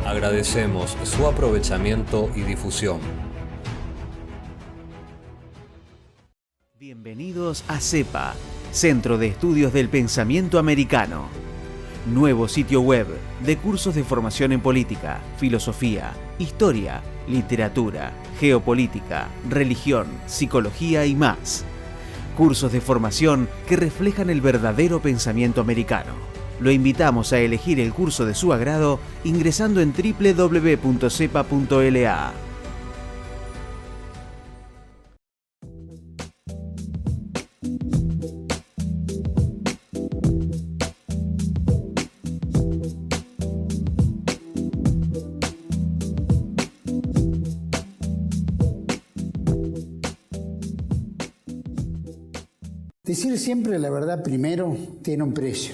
Agradecemos su aprovechamiento y difusión. Bienvenidos a CEPA, Centro de Estudios del Pensamiento Americano. Nuevo sitio web de cursos de formación en política, filosofía, historia, literatura, geopolítica, religión, psicología y más. Cursos de formación que reflejan el verdadero pensamiento americano. Lo invitamos a elegir el curso de su agrado ingresando en www.cepa.la. Decir siempre la verdad primero tiene un precio.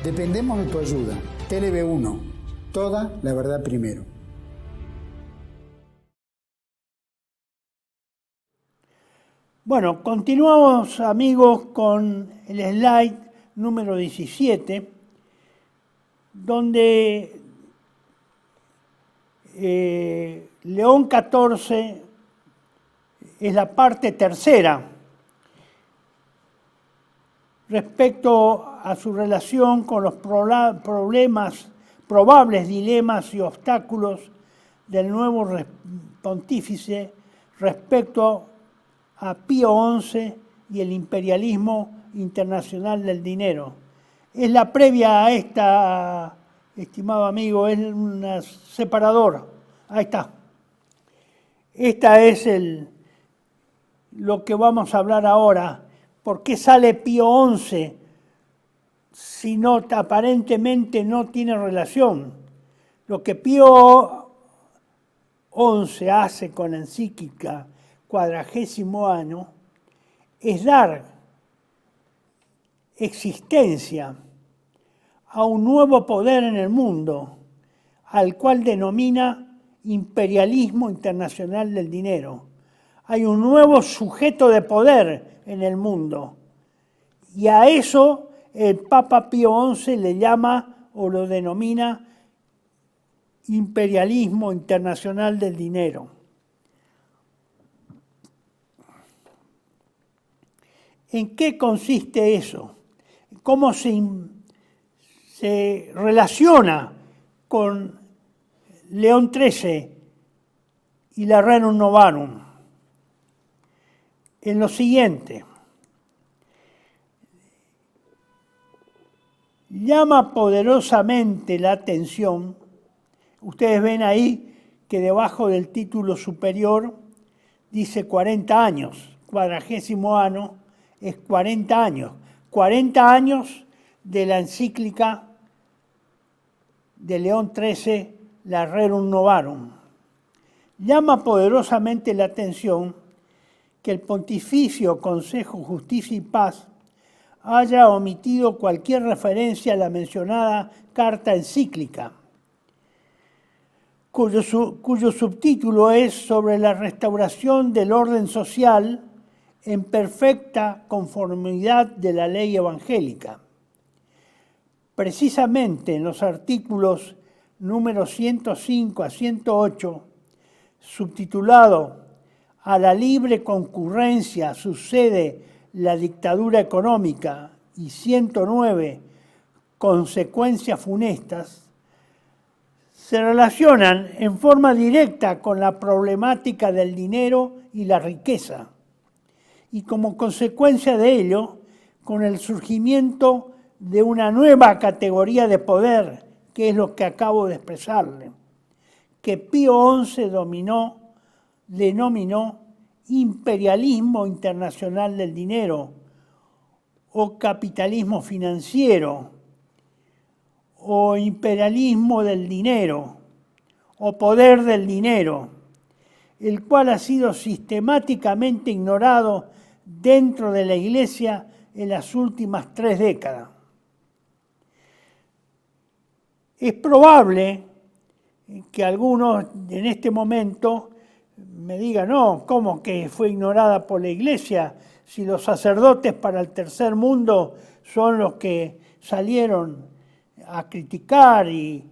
Dependemos de tu ayuda. TeleV1, toda la verdad primero. Bueno, continuamos, amigos, con el slide número 17, donde León XIV es la parte tercera respecto a su relación con los probables dilemas y obstáculos del nuevo pontífice respecto a Pío XI y el imperialismo internacional del dinero. Es la previa a esta, estimado amigo, es un separador. Ahí está. Esta es lo que vamos a hablar ahora. ¿Por qué sale Pío XI si aparentemente no tiene relación? Lo que Pío XI hace con la encíclica Quadragesimo Anno es dar existencia a un nuevo poder en el mundo, al cual denomina imperialismo internacional del dinero. Hay un nuevo sujeto de poder en el mundo, y a eso el Papa Pío XI le llama o lo denomina imperialismo internacional del dinero. ¿En qué consiste eso? ¿Cómo se relaciona con León XIII y la Rerum Novarum? En lo siguiente: llama poderosamente la atención. Ustedes ven ahí que debajo del título superior dice 40 años, Quadragesimo Anno es 40 años. 40 años de la encíclica de León XIII, la Rerum Novarum. Llama poderosamente la atención que el Pontificio Consejo, Justicia y Paz haya omitido cualquier referencia a la mencionada carta encíclica, cuyo subtítulo es sobre la restauración del orden social en perfecta conformidad de la ley evangélica. Precisamente en los artículos números 105 a 108, subtitulado "A la libre concurrencia sucede la dictadura económica", y 109, "Consecuencias funestas", se relacionan en forma directa con la problemática del dinero y la riqueza, y como consecuencia de ello, con el surgimiento de una nueva categoría de poder, que es lo que acabo de expresarle, que Pío XI denominó imperialismo internacional del dinero, o capitalismo financiero, o imperialismo del dinero, o poder del dinero, el cual ha sido sistemáticamente ignorado dentro de la Iglesia en las últimas 3 décadas. Es probable que algunos en este momento me digan: no, ¿cómo que fue ignorada por la Iglesia? Si los sacerdotes para el tercer mundo son los que salieron a criticar y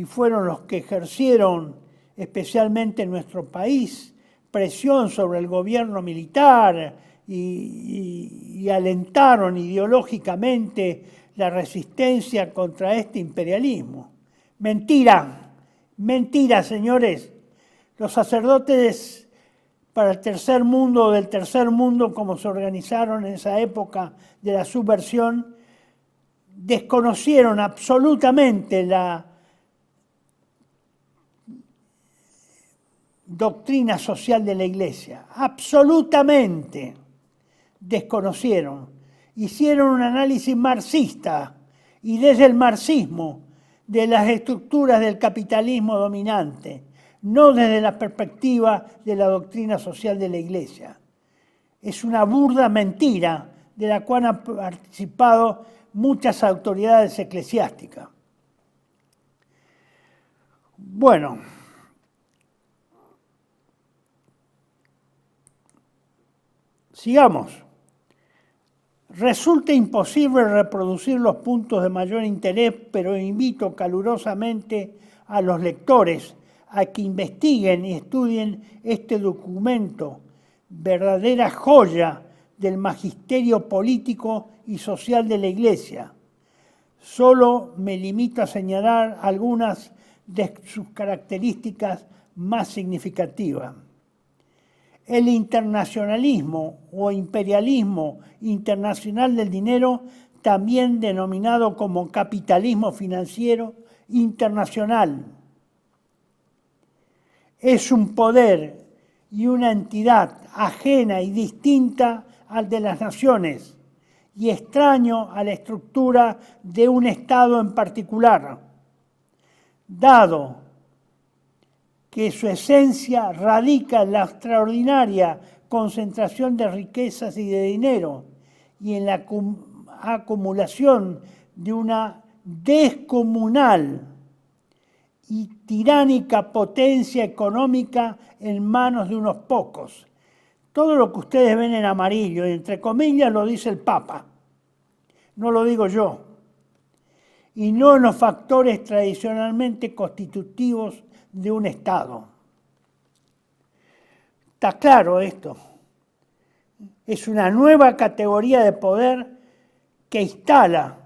fueron los que ejercieron, especialmente en nuestro país, presión sobre el gobierno militar y alentaron ideológicamente la resistencia contra este imperialismo. Mentira, mentira, señores. Los sacerdotes para el tercer mundo, del tercer mundo, como se organizaron en esa época de la subversión, desconocieron absolutamente la doctrina social de la Iglesia. Absolutamente desconocieron. Hicieron un análisis marxista y desde el marxismo de las estructuras del capitalismo dominante, no desde la perspectiva de la doctrina social de la Iglesia. Es una burda mentira de la cual han participado muchas autoridades eclesiásticas. Bueno, Sigamos. Resulta imposible reproducir los puntos de mayor interés, pero invito calurosamente a los lectores a que investiguen y estudien este documento, verdadera joya del magisterio político y social de la Iglesia. Solo me limito a señalar algunas de sus características más significativas. El internacionalismo o imperialismo internacional del dinero, también denominado como capitalismo financiero internacional, es un poder y una entidad ajena y distinta al de las naciones y extraño a la estructura de un Estado en particular, dado que su esencia radica en la extraordinaria concentración de riquezas y de dinero y en la acumulación de una descomunal y tiránica potencia económica en manos de unos pocos. Todo lo que ustedes ven en amarillo, y entre comillas, lo dice el Papa, no lo digo yo, y no en los factores tradicionalmente constitutivos de un Estado. Está claro esto. Es una nueva categoría de poder que instala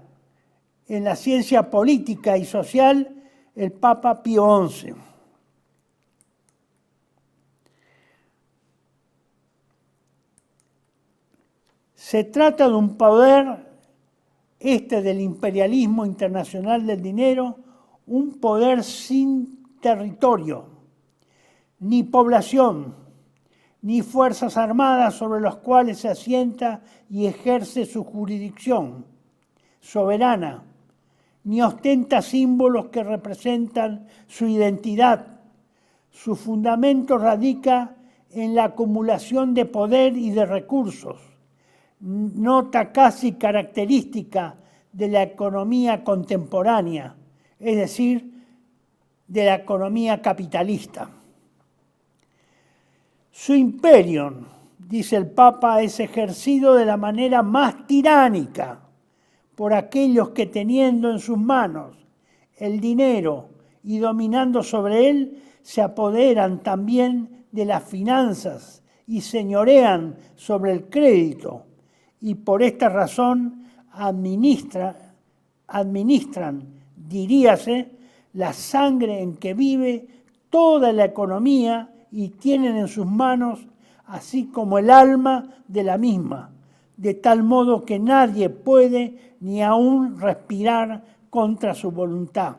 en la ciencia política y social el Papa Pío XI. Se trata de un poder, del imperialismo internacional del dinero, un poder sin territorio, ni población, ni fuerzas armadas sobre las cuales se asienta y ejerce su jurisdicción soberana, ni ostenta símbolos que representan su identidad. Su fundamento radica en la acumulación de poder y de recursos, nota casi característica de la economía contemporánea, es decir, de la economía capitalista. Su imperio, dice el Papa, es ejercido de la manera más tiránica por aquellos que, teniendo en sus manos el dinero y dominando sobre él, se apoderan también de las finanzas y señorean sobre el crédito, y por esta razón administran, diríase, la sangre en que vive toda la economía y tienen en sus manos así como el alma de la misma, de tal modo que nadie puede ni aún respirar contra su voluntad.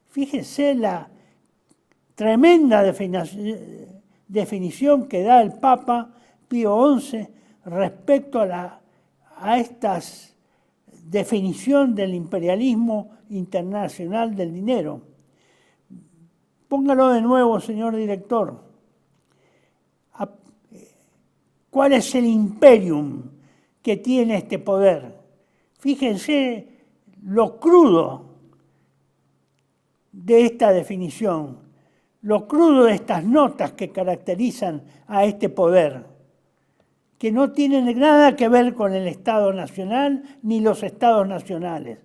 Fíjese la tremenda definición que da el Papa Pío XI respecto a esta definición del imperialismo internacional del dinero. Póngalo de nuevo, señor director. ¿Cuál es el imperium que tiene este poder? Fíjense lo crudo de esta definición, lo crudo de estas notas que caracterizan a este poder, que no tienen nada que ver con el Estado nacional ni los Estados nacionales.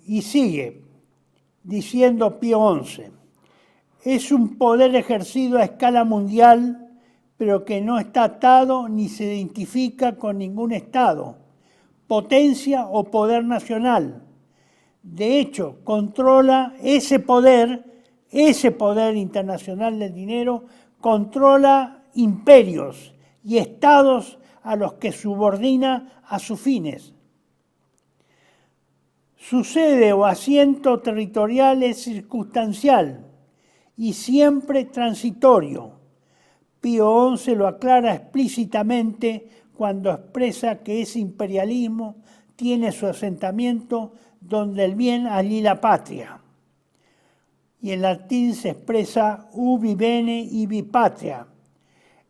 Y sigue diciendo Pío XI, es un poder ejercido a escala mundial, pero que no está atado ni se identifica con ningún Estado, potencia o poder nacional. De hecho, controla ese poder internacional del dinero, controla imperios y estados a los que subordina a sus fines. Su sede o asiento territorial es circunstancial y siempre transitorio. Pío XI lo aclara explícitamente cuando expresa que ese imperialismo tiene su asentamiento donde el bien, allí la patria. Y en latín se expresa ubi bene ibi patria.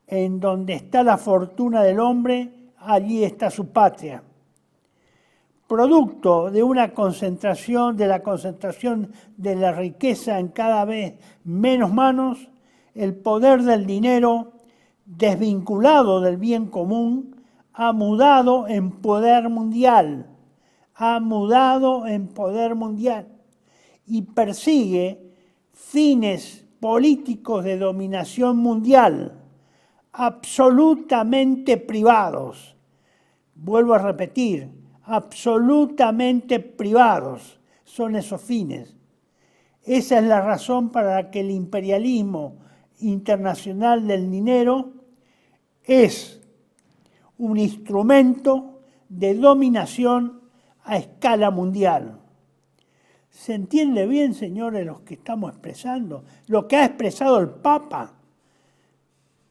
En donde está la fortuna del hombre, allí está su patria. producto de una concentración, de la concentración de la riqueza en cada vez menos manos, el poder del dinero, desvinculado del bien común, ha mudado en poder mundial, y persigue fines políticos de dominación mundial, absolutamente privados. Vuelvo a repetir, absolutamente privados son esos fines. Esa es la razón para la que el imperialismo internacional del dinero es un instrumento de dominación a escala mundial. ¿Se entiende bien, señores, lo que estamos expresando? Lo que ha expresado el Papa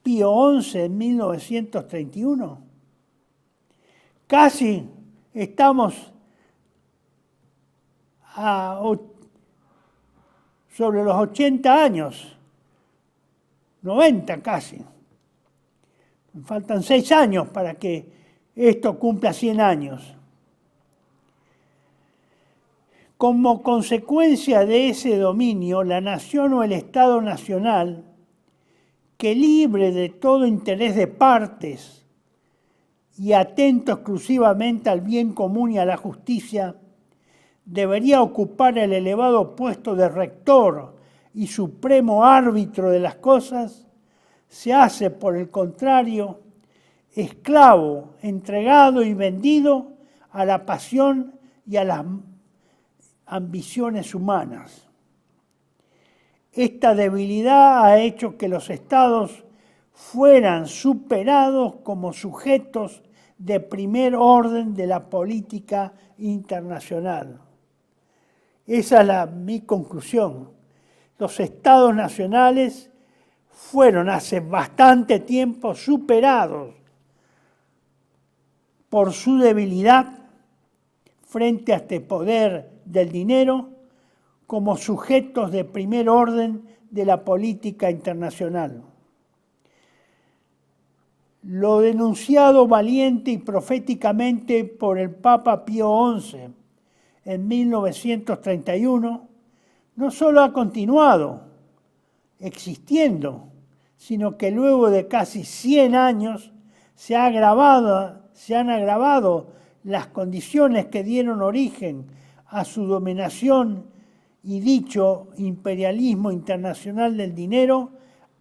Pío XI en 1931. Casi estamos sobre los 80 años, 90 casi. Faltan 6 años para que esto cumpla 100 años. Como consecuencia de ese dominio, la nación o el Estado nacional, que libre de todo interés de partes y atento exclusivamente al bien común y a la justicia, debería ocupar el elevado puesto de rector y supremo árbitro de las cosas, se hace, por el contrario, esclavo, entregado y vendido a la pasión y a las ambiciones humanas. Esta debilidad ha hecho que los estados fueran superados como sujetos de primer orden de la política internacional. Esa es mi conclusión. Los estados nacionales fueron hace bastante tiempo superados por su debilidad frente a este poder del dinero como sujetos de primer orden de la política internacional. Lo denunciado valiente y proféticamente por el Papa Pío XI en 1931 no solo ha continuado existiendo, sino que luego de casi 100 años se han agravado las condiciones que dieron origen a su dominación, y dicho imperialismo internacional del dinero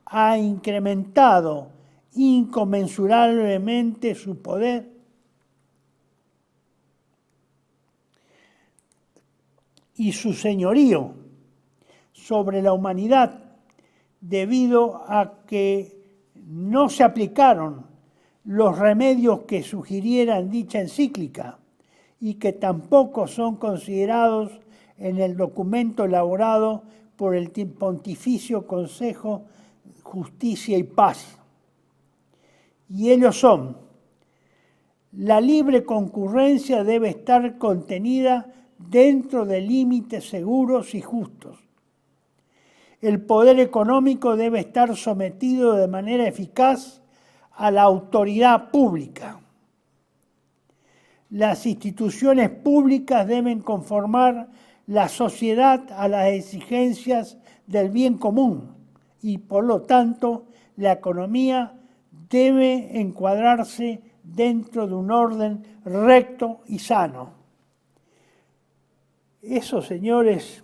ha incrementado inconmensurablemente su poder y su señorío sobre la humanidad, debido a que no se aplicaron los remedios que sugirieran dicha encíclica y que tampoco son considerados en el documento elaborado por el Pontificio Consejo Justicia y Paz. Y ellos son: la libre concurrencia debe estar contenida dentro de límites seguros y justos. El poder económico debe estar sometido de manera eficaz a la autoridad pública. Las instituciones públicas deben conformar la sociedad a las exigencias del bien común y, por lo tanto, la economía debe encuadrarse dentro de un orden recto y sano. Eso, señores,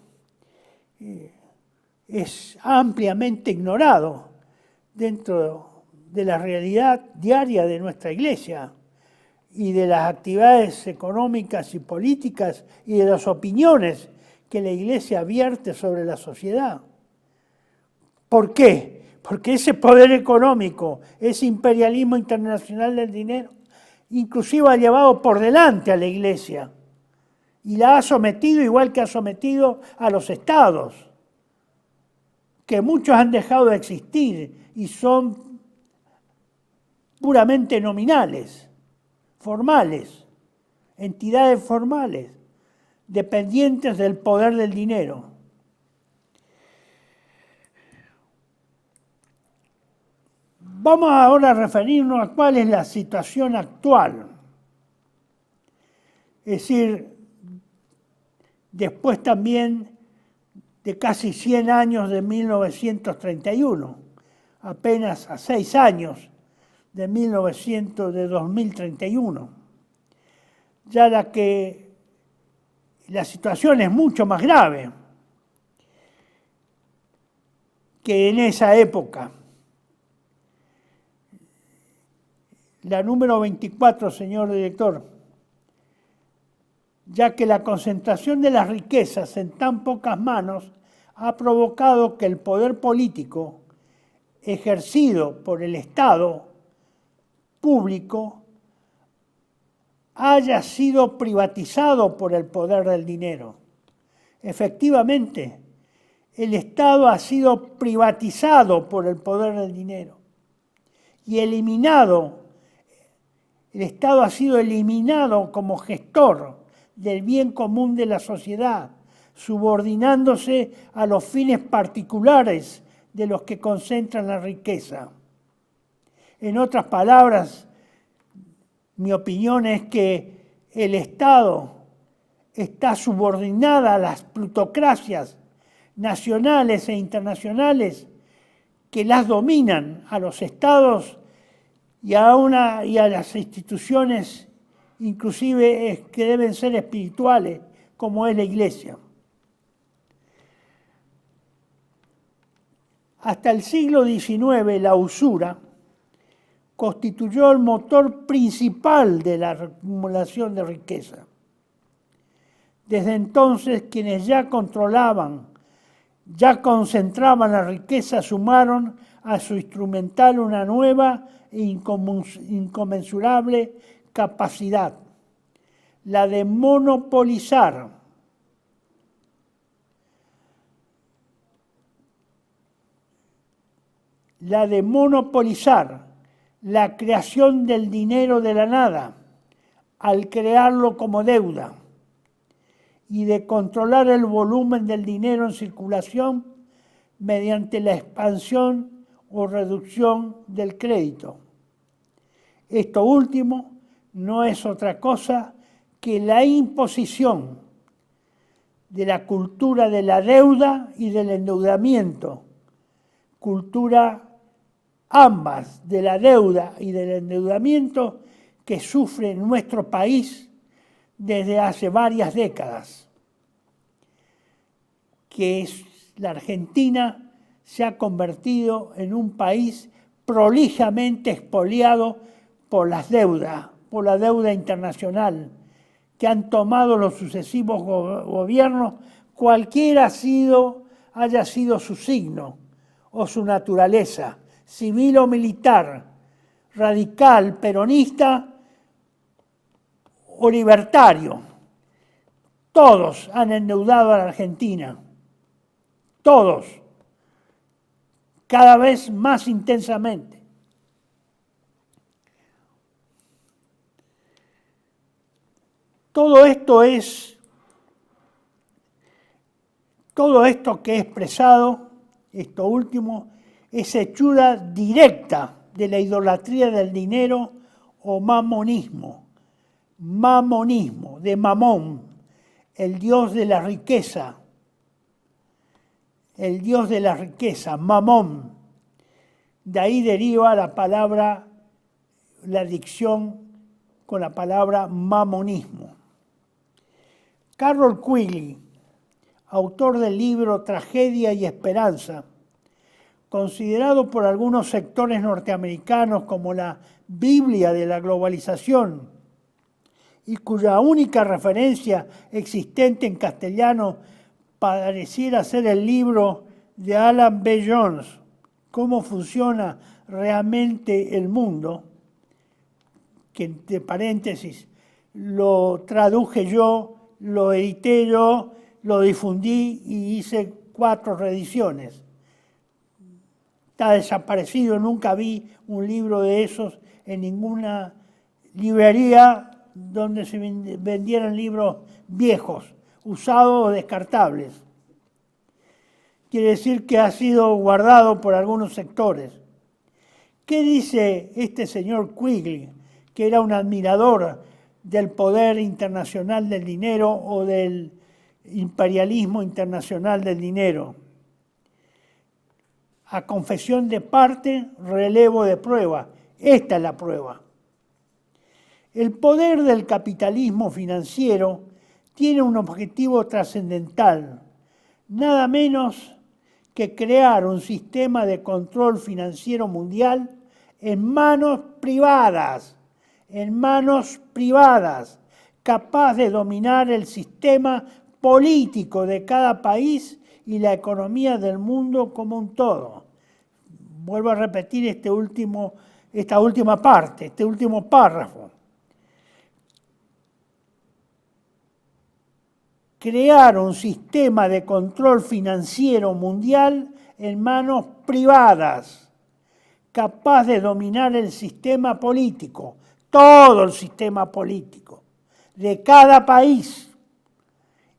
es ampliamente ignorado dentro de la realidad diaria de nuestra Iglesia y de las actividades económicas y políticas y de las opiniones que la Iglesia vierte sobre la sociedad. ¿Por qué? Porque ese poder económico, ese imperialismo internacional del dinero, inclusive ha llevado por delante a la Iglesia y la ha sometido igual que ha sometido a los estados, que muchos han dejado de existir y son puramente nominales, formales, entidades formales, dependientes del poder del dinero. Vamos ahora a referirnos a cuál es la situación actual. Es decir, después también de casi 100 años de 1931, apenas a 6 años de 2031, ya la situación es mucho más grave que en esa época. La número 24, señor director, ya que la concentración de las riquezas en tan pocas manos ha provocado que el poder político ejercido por el Estado público haya sido privatizado por el poder del dinero. Efectivamente, el Estado ha sido privatizado por el poder del dinero y eliminado. El Estado ha sido eliminado como gestor del bien común de la sociedad, subordinándose a los fines particulares de los que concentran la riqueza. En otras palabras, mi opinión es que el Estado está subordinado a las plutocracias nacionales e internacionales que las dominan, a los estados y a las instituciones, inclusive que deben ser espirituales, como es la Iglesia. Hasta el siglo XIX, la usura constituyó el motor principal de la acumulación de riqueza. Desde entonces, quienes ya controlaban, ya concentraban la riqueza, sumaron a su instrumental una nueva e inconmensurable capacidad, la de monopolizar la creación del dinero de la nada al crearlo como deuda y de controlar el volumen del dinero en circulación mediante la expansión o reducción del crédito. Esto último no es otra cosa que la imposición de la cultura de la deuda y del endeudamiento, cultura ambas de la deuda y del endeudamiento que sufre nuestro país desde hace varias décadas, que la Argentina se ha convertido en un país prolijamente expoliado por las deudas, por la deuda internacional, que han tomado los sucesivos gobiernos, cualquiera haya sido su signo o su naturaleza, civil o militar, radical, peronista o libertario. Todos han endeudado a la Argentina, todos, cada vez más intensamente. Todo esto que he expresado, esto último, es hechura directa de la idolatría del dinero o mamonismo, de Mamón, el dios de la riqueza, Mamón. De ahí deriva la palabra, la dicción con la palabra mamonismo. Carroll Quigley, autor del libro Tragedia y Esperanza, considerado por algunos sectores norteamericanos como la Biblia de la globalización y cuya única referencia existente en castellano pareciera ser el libro de Alan B. Jones, Cómo funciona realmente el mundo, que entre paréntesis lo traduje yo, lo edité yo, lo difundí y hice 4 reediciones. Está desaparecido, nunca vi un libro de esos en ninguna librería donde se vendieran libros viejos, usados o descartables. Quiere decir que ha sido guardado por algunos sectores. ¿Qué dice este señor Quigley, que era un admirador del poder internacional del dinero o del imperialismo internacional del dinero. A confesión de parte, relevo de prueba. Esta es la prueba. El poder del capitalismo financiero tiene un objetivo trascendental, nada menos que crear un sistema de control financiero mundial en manos privadas, capaz de dominar el sistema político de cada país y la economía del mundo como un todo. Vuelvo a repetir esta última parte, este último párrafo. Crear un sistema de control financiero mundial en manos privadas, capaz de dominar el sistema político, todo el sistema político de cada país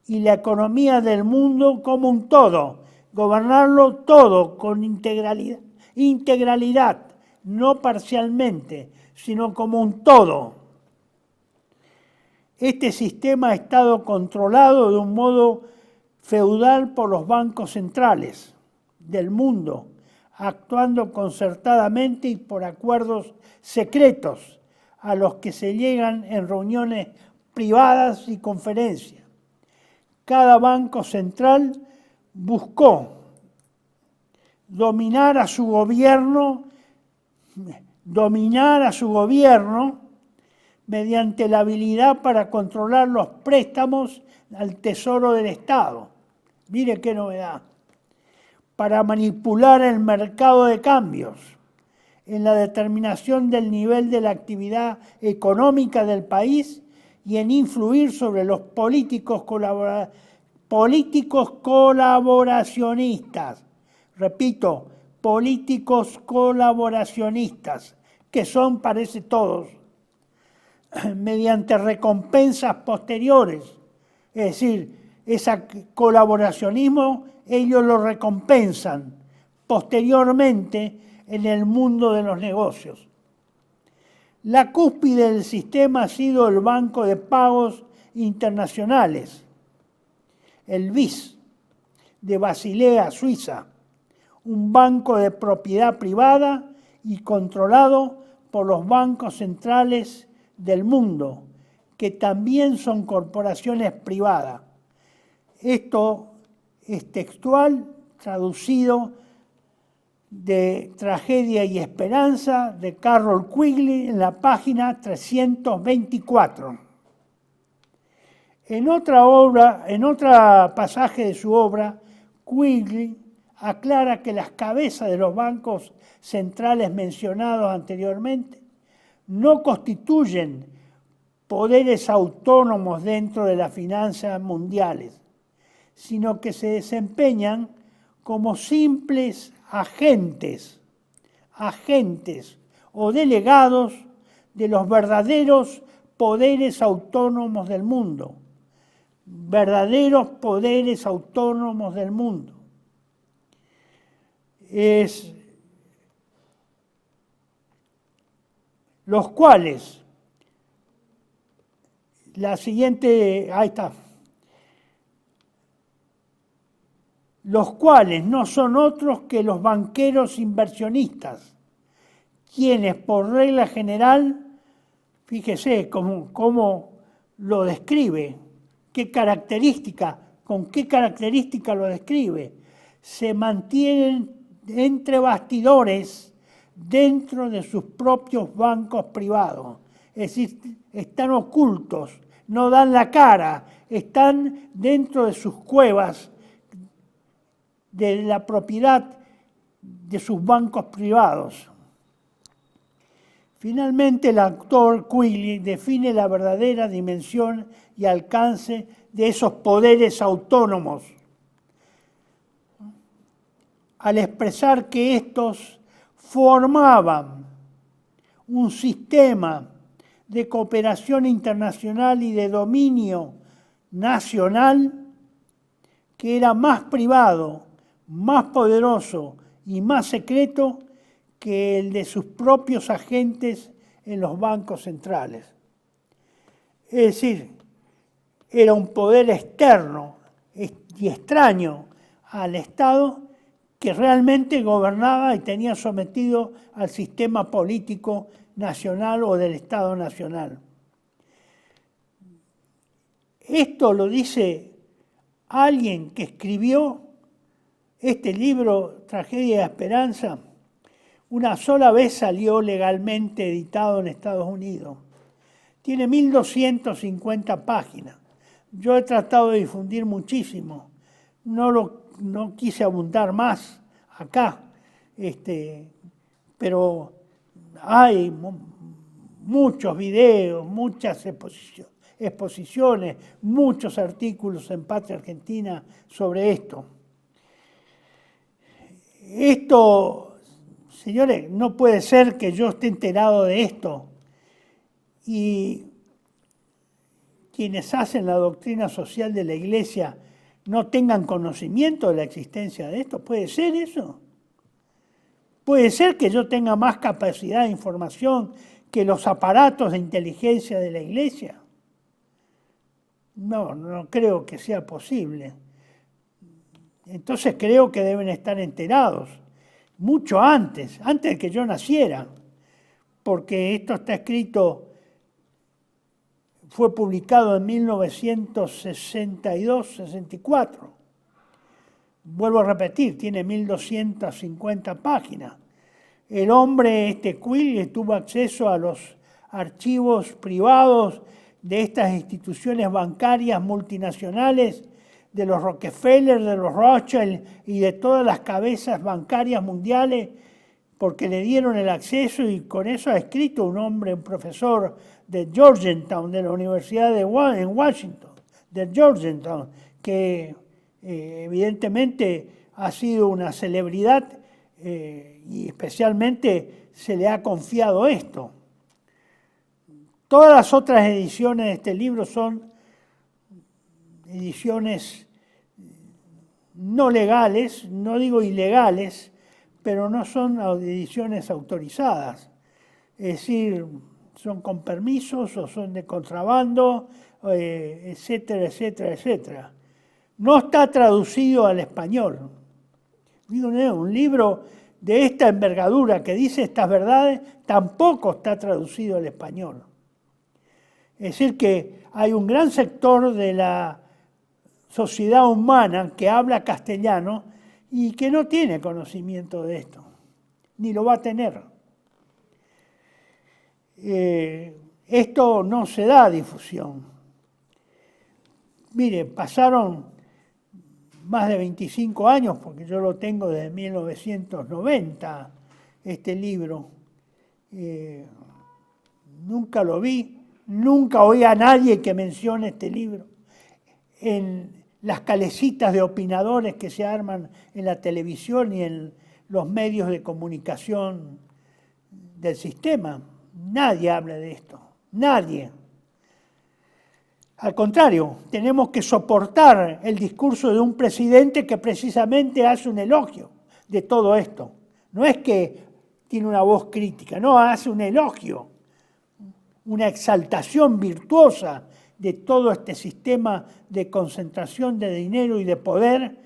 y la economía del mundo como un todo, gobernarlo todo con integralidad, no parcialmente, sino como un todo. Este sistema ha estado controlado de un modo feudal por los bancos centrales del mundo, actuando concertadamente y por acuerdos secretos a los que se llegan en reuniones privadas y conferencias. Cada banco central buscó dominar a su gobierno mediante la habilidad para controlar los préstamos al Tesoro del Estado. Mire qué novedad. Para manipular el mercado de cambios, en la determinación del nivel de la actividad económica del país y en influir sobre los políticos colaboracionistas. Repito, políticos colaboracionistas, que son, parece todos, mediante recompensas posteriores. Es decir, ese colaboracionismo ellos lo recompensan posteriormente en el mundo de los negocios. La cúspide del sistema ha sido el Banco de Pagos Internacionales, el BIS, de Basilea, Suiza, un banco de propiedad privada y controlado por los bancos centrales del mundo, que también son corporaciones privadas. Esto es textual, traducido de Tragedia y Esperanza de Carroll Quigley en la página 324. En otro pasaje de su obra, Quigley aclara que las cabezas de los bancos centrales mencionados anteriormente no constituyen poderes autónomos dentro de las finanzas mundiales, sino que se desempeñan como simples agentes o delegados de los verdaderos poderes autónomos del mundo. Verdaderos poderes autónomos del mundo. Los cuales, los cuales no son otros que los banqueros inversionistas, quienes por regla general, fíjese cómo lo describe, con qué característica lo describe, se mantienen entre bastidores dentro de sus propios bancos privados. Es decir, están ocultos, no dan la cara, están dentro de sus cuevas de la propiedad de sus bancos privados. Finalmente, el autor Quigley define la verdadera dimensión y alcance de esos poderes autónomos, al expresar que estos formaban un sistema de cooperación internacional y de dominio nacional que era más privado, más poderoso y más secreto que el de sus propios agentes en los bancos centrales. Es decir, era un poder externo y extraño al Estado que realmente gobernaba y tenía sometido al sistema político nacional o del Estado nacional. Esto lo dice alguien que escribió este libro, Tragedia y Esperanza. Una sola vez salió legalmente editado en Estados Unidos. Tiene 1250 páginas. Yo he tratado de difundir muchísimo. No quise abundar más acá, pero hay muchos videos, muchas exposiciones, muchos artículos en Patria Argentina sobre esto. Esto, señores, no puede ser que yo esté enterado de esto y quienes hacen la doctrina social de la Iglesia no tengan conocimiento de la existencia de esto. ¿Puede ser eso? ¿Puede ser que yo tenga más capacidad de información que los aparatos de inteligencia de la Iglesia? No creo que sea posible. Entonces creo que deben estar enterados, mucho antes de que yo naciera, porque esto está escrito, fue publicado en 1962-64. Vuelvo a repetir, tiene 1250 páginas. El hombre, Quill, tuvo acceso a los archivos privados de estas instituciones bancarias multinacionales, de los Rockefeller, de los Rothschild y de todas las cabezas bancarias mundiales, porque le dieron el acceso y con eso ha escrito un hombre, un profesor de Georgetown, de la Universidad en Washington, de Georgetown, que evidentemente ha sido una celebridad y especialmente se le ha confiado esto. Todas las otras ediciones de este libro son ediciones no legales, no digo ilegales, pero no son ediciones autorizadas. Es decir, son con permisos o son de contrabando, etcétera, etcétera, etcétera. No está traducido al español. Digo, un libro de esta envergadura que dice estas verdades tampoco está traducido al español. Es decir, que hay un gran sector de la sociedad humana que habla castellano y que no tiene conocimiento de esto, ni lo va a tener. Esto no se da difusión. Mire, pasaron más de 25 años, porque yo lo tengo desde 1990, este libro. Nunca lo vi, nunca oí a nadie que mencione este libro. En las calecitas de opinadores que se arman en la televisión y en los medios de comunicación del sistema, nadie habla de esto, nadie. Al contrario, tenemos que soportar el discurso de un presidente que precisamente hace un elogio de todo esto. No es que tiene una voz crítica, no, hace un elogio, una exaltación virtuosa de todo este sistema de concentración de dinero y de poder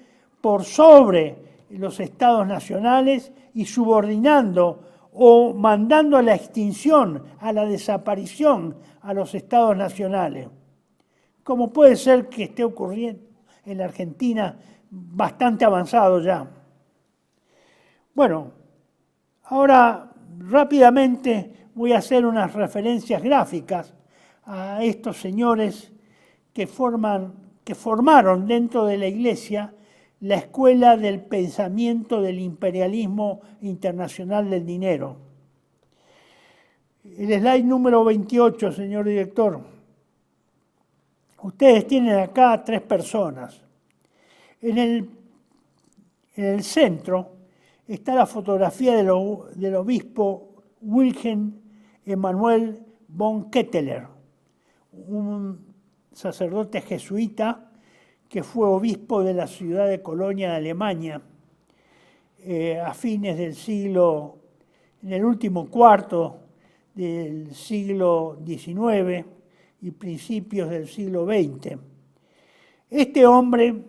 por sobre los estados nacionales y subordinando o mandando a la extinción, a la desaparición a los estados nacionales. Como puede ser que esté ocurriendo en la Argentina, bastante avanzado ya. Bueno, ahora rápidamente voy a hacer unas referencias gráficas a estos señores que formaron dentro de la Iglesia la escuela del pensamiento del imperialismo internacional del dinero. El slide número 28, señor director. Ustedes tienen acá 3 personas. En el centro está la fotografía del obispo Wilhelm Emanuel von Ketteler, un sacerdote jesuita que fue obispo de la ciudad de Colonia de Alemania a fines del siglo, en el último cuarto del siglo XIX y principios del siglo XX. Este hombre,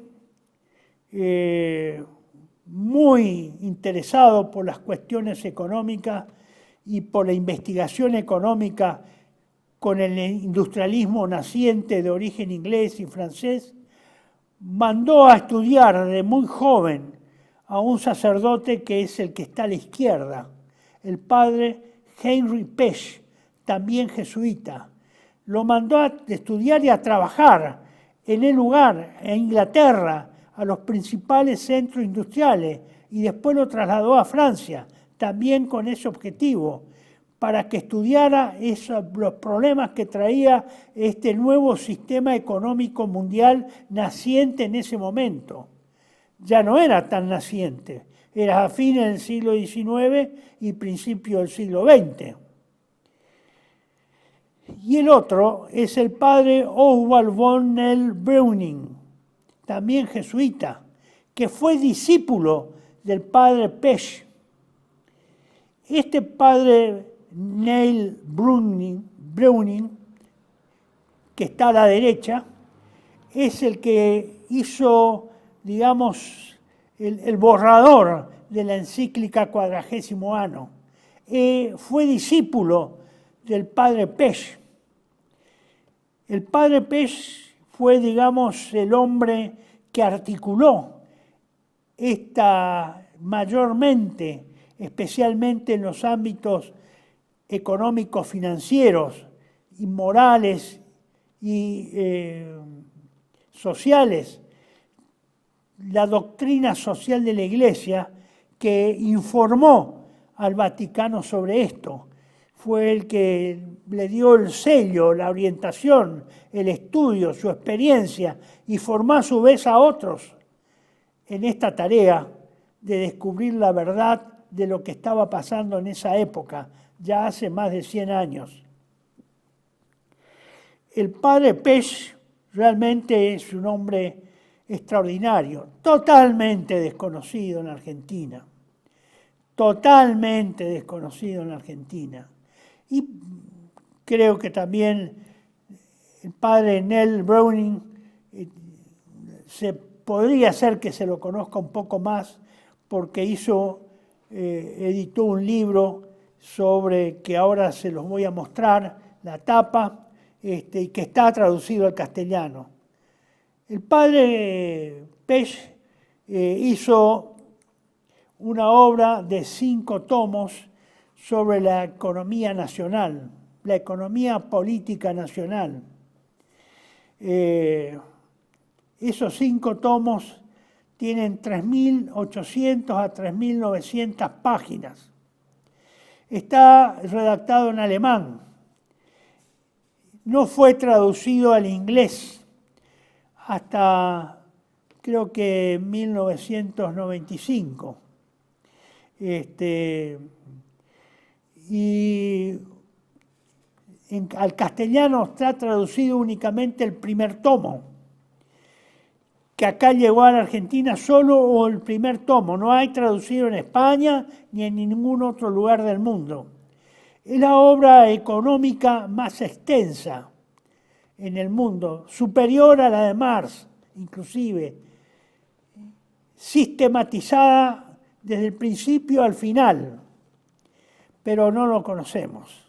muy interesado por las cuestiones económicas y por la investigación económica con el industrialismo naciente de origen inglés y francés, mandó a estudiar de muy joven a un sacerdote que es el que está a la izquierda, el padre Henry Pesch, también jesuita. Lo mandó a estudiar y a trabajar en el lugar, en Inglaterra, a los principales centros industriales, y después lo trasladó a Francia, también con ese objetivo, para que estudiara los problemas que traía este nuevo sistema económico mundial naciente en ese momento. Ya no era tan naciente, era a fines del siglo XIX y principio del siglo XX. Y el otro es el padre Oswald von Breuning, también jesuita, que fue discípulo del padre Pesch. Este padre Neil Breuning, que está a la derecha, es el que hizo, digamos, el borrador de la encíclica Quadragésimo Anno. Fue discípulo del padre Pesch. El padre Pesch fue, digamos, el hombre que articuló esta mayormente, especialmente en los ámbitos económicos, financieros, y morales y sociales, la doctrina social de la Iglesia que informó al Vaticano sobre esto. Fue el que le dio el sello, la orientación, el estudio, su experiencia, y formó a su vez a otros en esta tarea de descubrir la verdad de lo que estaba pasando en esa época, ya hace más de 100 años. El padre Pesch realmente es un hombre extraordinario, totalmente desconocido en Argentina, totalmente desconocido en Argentina. Y creo que también el padre Neil Breuning podría ser que se lo conozca un poco más porque editó un libro sobre que ahora se los voy a mostrar, la tapa, y que está traducido al castellano. El padre Pesch hizo una obra de 5 tomos sobre la economía nacional, la economía política nacional. Esos 5 tomos tienen 3.800 a 3.900 páginas. Está redactado en alemán. No fue traducido al inglés hasta, creo que 1995. Al castellano está traducido únicamente el primer tomo, que acá llegó a la Argentina solo el primer tomo. No hay traducido en España ni en ningún otro lugar del mundo. Es la obra económica más extensa en el mundo, superior a la de Marx, inclusive, sistematizada desde el principio al final, pero no lo conocemos.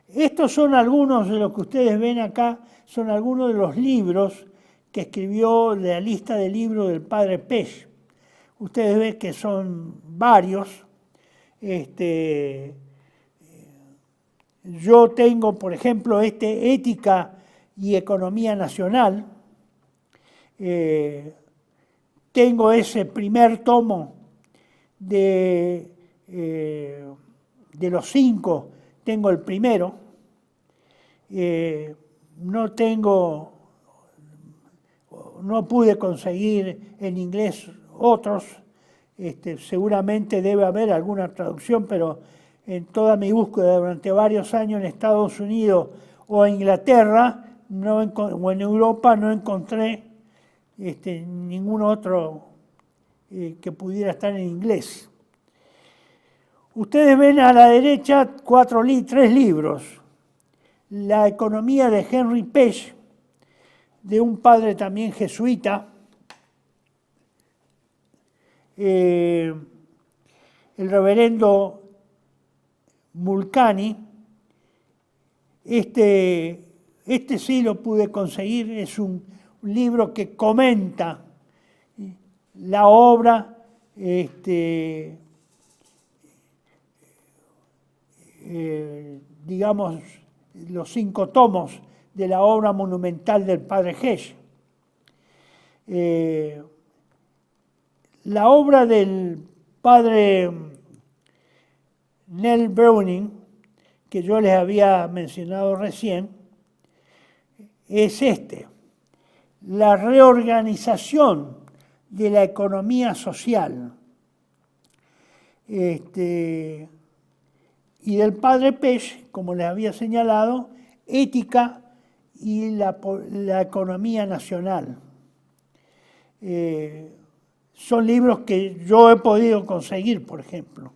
Estos son algunos de los que ustedes ven acá, son algunos de los libros que escribió de la lista de libros del padre Pesch. Ustedes ven que son varios. Yo tengo, por ejemplo, Ética y Economía Nacional. Tengo ese primer tomo de los 5, tengo el primero. No pude conseguir en inglés otros. Seguramente debe haber alguna traducción, pero en toda mi búsqueda durante varios años en Estados Unidos o en Inglaterra o en Europa no encontré ningún otro que pudiera estar en inglés. Ustedes ven a la derecha 3 libros. la economía de Henry Page, de un padre también jesuita, el reverendo Mulcani. Este sí lo pude conseguir, es un libro que comenta la obra, digamos, los 5 tomos de la obra monumental del padre Hesch. La obra del padre Nell Browning, que yo les había mencionado recién, es la reorganización de la economía social. Y del padre Page, como les había señalado, ética y la economía nacional. Son libros que yo he podido conseguir, por ejemplo.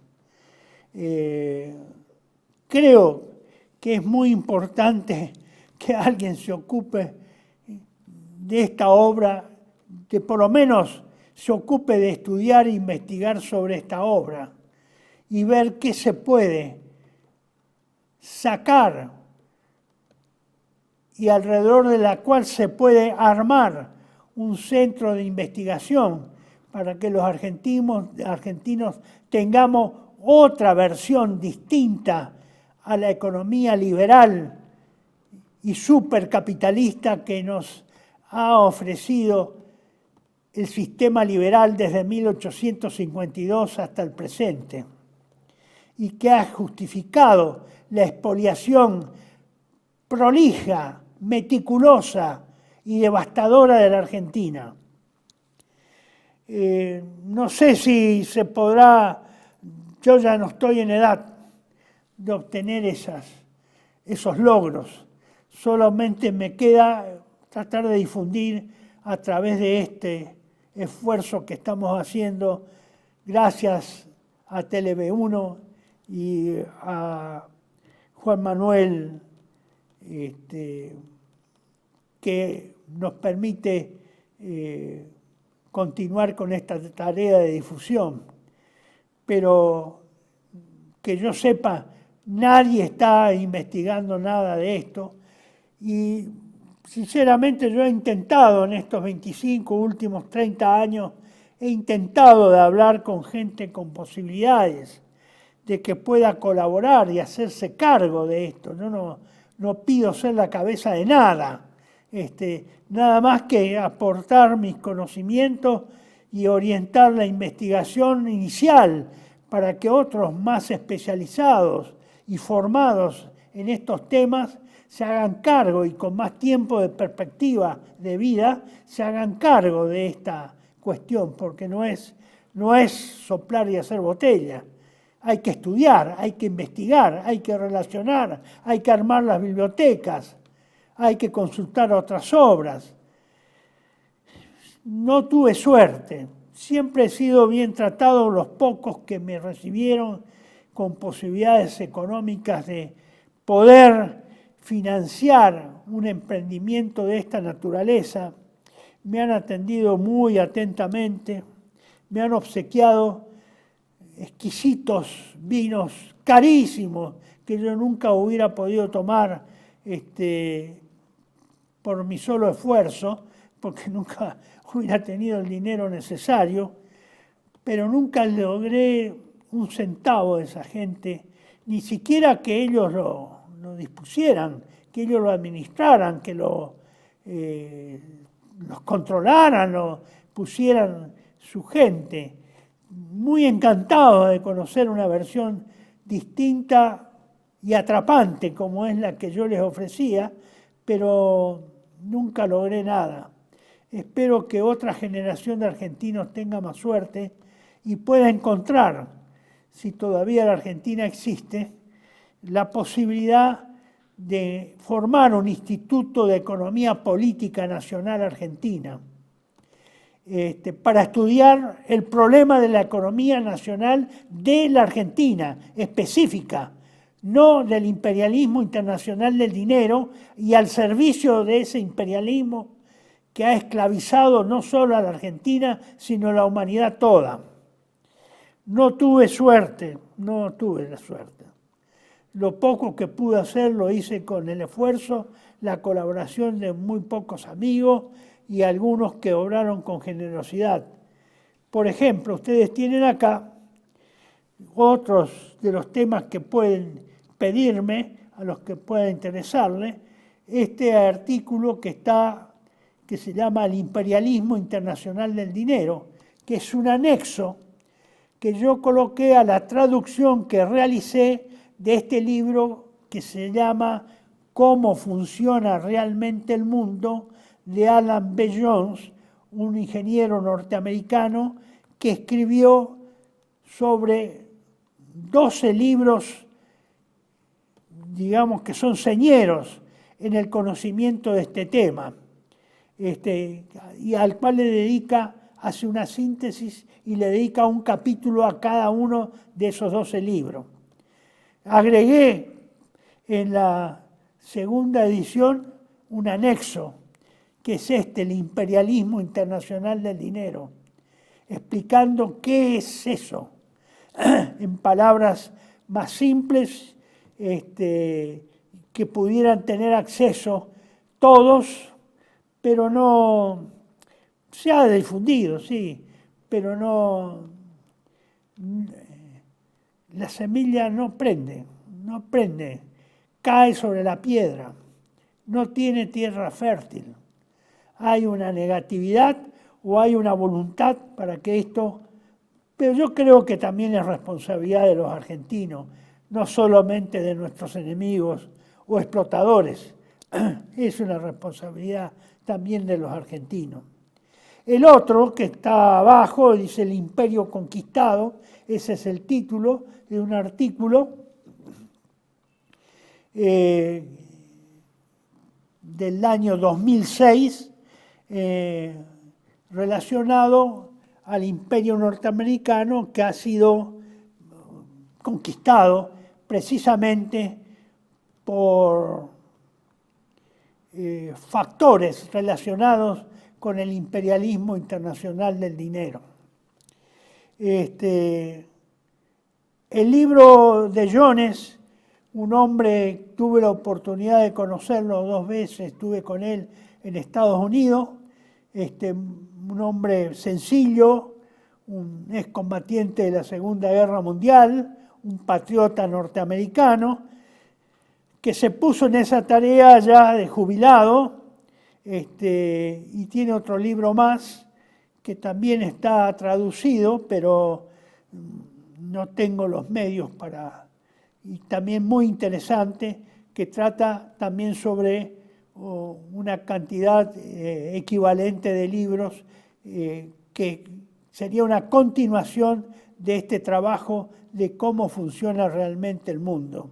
Creo que es muy importante que alguien se ocupe de esta obra, que por lo menos se ocupe de estudiar e investigar sobre esta obra y ver qué se puede sacar y alrededor de la cual se puede armar un centro de investigación para que los argentinos tengamos otra versión distinta a la economía liberal y supercapitalista que nos ha ofrecido el sistema liberal desde 1852 hasta el presente y que ha justificado la expoliación prolija, meticulosa y devastadora de la Argentina. No sé si se podrá, yo ya no estoy en edad de obtener esos logros, solamente me queda tratar de difundir a través de este esfuerzo que estamos haciendo gracias a TLV1 y a Juan Manuel, que nos permite continuar con esta tarea de difusión. Pero que yo sepa, nadie está investigando nada de esto y sinceramente yo he intentado en estos 25 últimos 30 años, he intentado de hablar con gente con posibilidades de que pueda colaborar y hacerse cargo de esto. Yo no pido ser la cabeza de nada, nada más que aportar mis conocimientos y orientar la investigación inicial para que otros más especializados y formados en estos temas se hagan cargo y con más tiempo de perspectiva de vida se hagan cargo de esta cuestión, porque no es soplar y hacer botella. Hay que estudiar, hay que investigar, hay que relacionar, hay que armar las bibliotecas, hay que consultar otras obras. No tuve suerte, siempre he sido bien tratado, los pocos que me recibieron con posibilidades económicas de poder financiar un emprendimiento de esta naturaleza, me han atendido muy atentamente, me han obsequiado exquisitos vinos carísimos que yo nunca hubiera podido tomar por mi solo esfuerzo, porque nunca hubiera tenido el dinero necesario, pero nunca logré un centavo de esa gente, ni siquiera que ellos lo dispusieran, que ellos lo administraran, que los controlaran, lo pusieran su gente. Muy encantado de conocer una versión distinta y atrapante como es la que yo les ofrecía, pero nunca logré nada. Espero que otra generación de argentinos tenga más suerte y pueda encontrar, si todavía la Argentina existe, la posibilidad de formar un Instituto de Economía Política Nacional Argentina para estudiar el problema de la economía nacional de la Argentina, específica, no del imperialismo internacional del dinero y al servicio de ese imperialismo que ha esclavizado no solo a la Argentina, sino a la humanidad toda. No tuve la suerte. Lo poco que pude hacer lo hice con el esfuerzo, la colaboración de muy pocos amigos y algunos que obraron con generosidad. Por ejemplo, ustedes tienen acá otros de los temas que pueden pedirme, a los que pueda interesarles, este artículo que se llama El imperialismo internacional del dinero, que es un anexo que yo coloqué a la traducción que realicé de este libro que se llama Cómo funciona realmente el mundo, de Alan B. Jones, un ingeniero norteamericano que escribió sobre 12 libros, digamos que son señeros en el conocimiento de este tema, y al cual hace una síntesis y le dedica un capítulo a cada uno de esos 12 libros. Agregué en la segunda edición un anexo, que es el imperialismo internacional del dinero, explicando qué es eso, en palabras más simples, que pudieran tener acceso todos, pero no, se ha difundido, sí, pero no, la semilla no prende, cae sobre la piedra, no tiene tierra fértil. Hay una negatividad o hay una voluntad para que esto, pero yo creo que también es responsabilidad de los argentinos, no solamente de nuestros enemigos o explotadores, es una responsabilidad también de los argentinos. El otro, que está abajo, dice El imperio conquistado, ese es el título de un artículo del año 2006, relacionado al imperio norteamericano que ha sido conquistado precisamente por factores relacionados con el imperialismo internacional del dinero. El libro de Jones, un hombre, tuve la oportunidad de conocerlo 2 veces, estuve con él en Estados Unidos, un hombre sencillo, un excombatiente de la Segunda Guerra Mundial, un patriota norteamericano, que se puso en esa tarea ya de jubilado, y tiene otro libro más que también está traducido, pero no tengo los medios para, y también muy interesante, que trata también sobre una cantidad equivalente de libros que sería una continuación de este trabajo de cómo funciona realmente el mundo.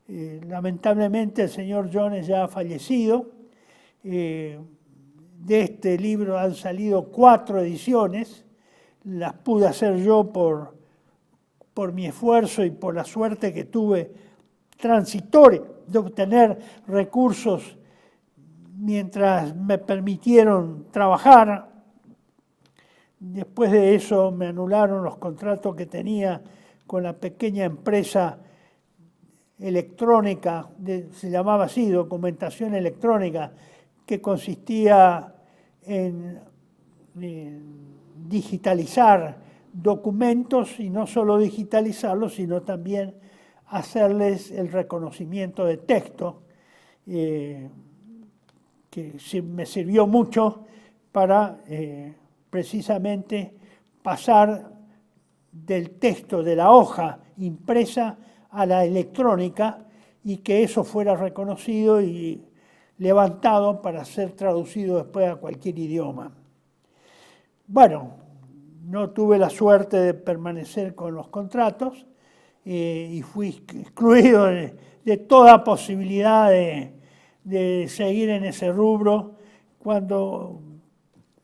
Lamentablemente el señor Jones ya ha fallecido. De este libro han salido 4 ediciones, las pude hacer yo por mi esfuerzo y por la suerte que tuve transitoria de obtener recursos mientras me permitieron trabajar. Después de eso me anularon los contratos que tenía con la pequeña empresa electrónica, se llamaba así, documentación electrónica, que consistía en digitalizar documentos y no solo digitalizarlos, sino también hacerles el reconocimiento de texto, que me sirvió mucho para precisamente pasar del texto de la hoja impresa a la electrónica y que eso fuera reconocido y levantado para ser traducido después a cualquier idioma. Bueno, no tuve la suerte de permanecer con los contratos y fui excluido de toda posibilidad de seguir en ese rubro cuando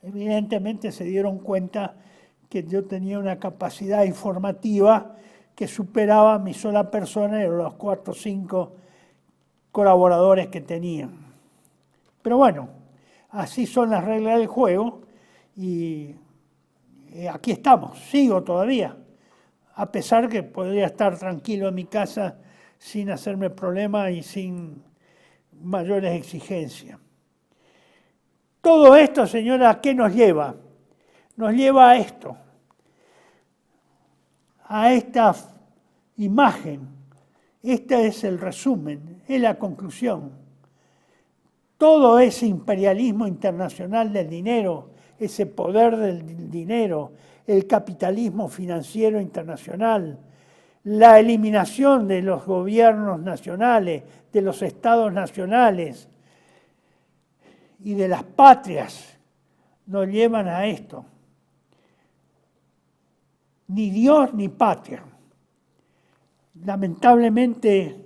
evidentemente se dieron cuenta que yo tenía una capacidad informativa que superaba mi sola persona y los 4 o 5 colaboradores que tenía. Pero bueno, así son las reglas del juego y aquí estamos, sigo todavía, a pesar que podría estar tranquilo en mi casa sin hacerme problema y sin mayores exigencias. Todo esto, señora, ¿a qué nos lleva? Nos lleva a esto, a esta imagen. Este es el resumen, es la conclusión. Todo ese imperialismo internacional del dinero, ese poder del dinero, el capitalismo financiero internacional, la eliminación de los gobiernos nacionales, de los estados nacionales y de las patrias, nos llevan a esto. Ni Dios ni patria. Lamentablemente,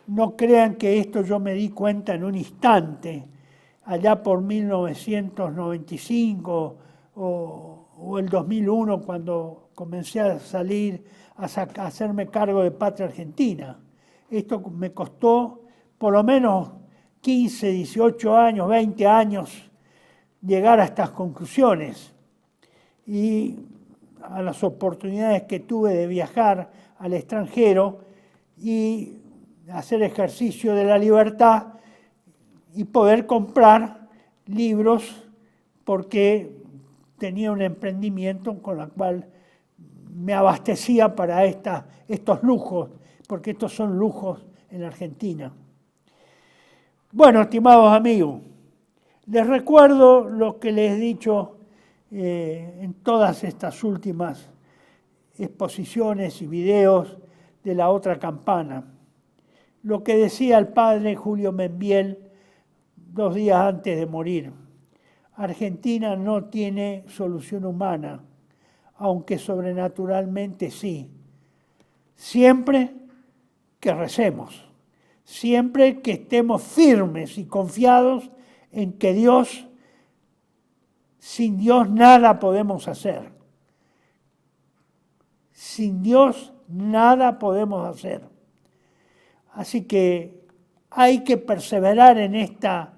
no crean que esto yo me di cuenta en un instante, allá por 1995 o el 2001, cuando comencé a salir a hacerme cargo de Patria Argentina. Esto me costó por lo menos 15, 18 años, 20 años llegar a estas conclusiones. Y a las oportunidades que tuve de viajar al extranjero y hacer ejercicio de la libertad y poder comprar libros porque tenía un emprendimiento con el cual me abastecía para estos lujos, porque estos son lujos en Argentina. Bueno, estimados amigos, les recuerdo lo que les he dicho en todas estas últimas exposiciones y videos de La Otra Campana. Lo que decía el padre Julio Membiel 2 días antes de morir. Argentina no tiene solución humana, aunque sobrenaturalmente sí. Siempre que recemos, siempre que estemos firmes y confiados en que Dios, sin Dios nada podemos hacer. Sin Dios nada podemos hacer. Así que hay que perseverar en este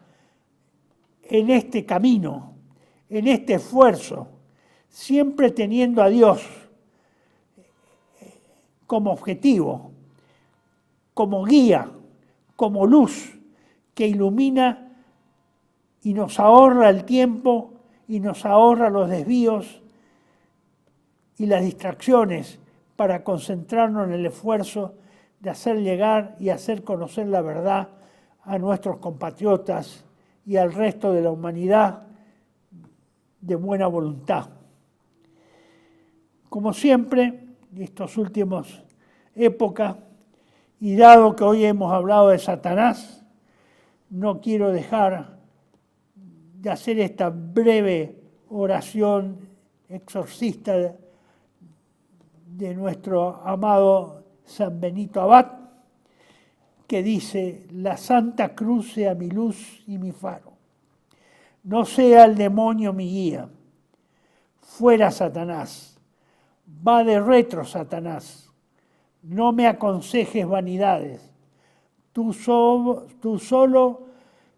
camino, en este esfuerzo, siempre teniendo a Dios como objetivo, como guía, como luz que ilumina y nos ahorra el tiempo y nos ahorra los desvíos y las distracciones para concentrarnos en el esfuerzo de hacer llegar y hacer conocer la verdad a nuestros compatriotas y al resto de la humanidad de buena voluntad. Como siempre, en estas últimas épocas, y dado que hoy hemos hablado de Satanás, no quiero dejar de hacer esta breve oración exorcista de nuestro amado San Benito Abad, que dice: la Santa Cruz sea mi luz y mi faro, no sea el demonio mi guía, fuera Satanás, va de retro Satanás, no me aconsejes vanidades, tú solo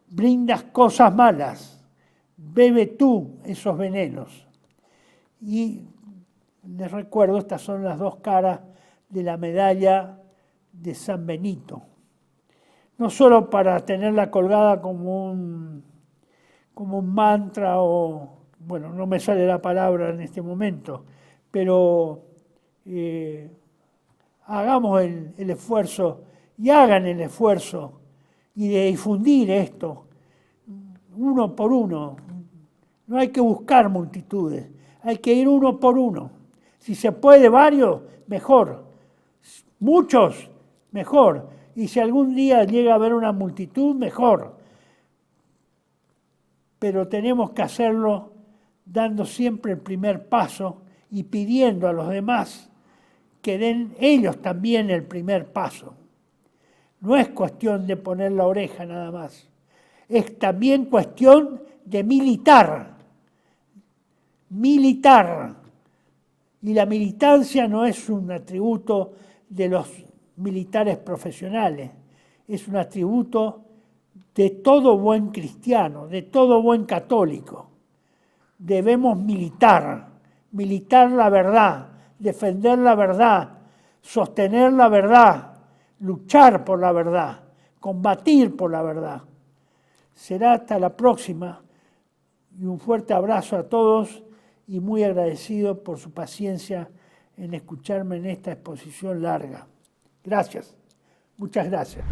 brindas cosas malas, bebe tú esos venenos. Y les recuerdo, estas son las 2 caras de la medalla de San Benito. No solo para tenerla colgada como un mantra o, bueno, no me sale la palabra en este momento, pero hagamos el esfuerzo y hagan el esfuerzo y de difundir esto uno por uno. No hay que buscar multitudes, hay que ir uno por uno. Si se puede varios, mejor. Muchos, mejor. Y si algún día llega a haber una multitud, mejor. Pero tenemos que hacerlo dando siempre el primer paso y pidiendo a los demás que den ellos también el primer paso. No es cuestión de poner la oreja nada más. Es también cuestión de militar. Y la militancia no es un atributo de los militares profesionales, es un atributo de todo buen cristiano, de todo buen católico. Debemos militar la verdad, defender la verdad, sostener la verdad, luchar por la verdad, combatir por la verdad. Será hasta la próxima y un fuerte abrazo a todos y muy agradecido por su paciencia en escucharme en esta exposición larga. Gracias, muchas gracias.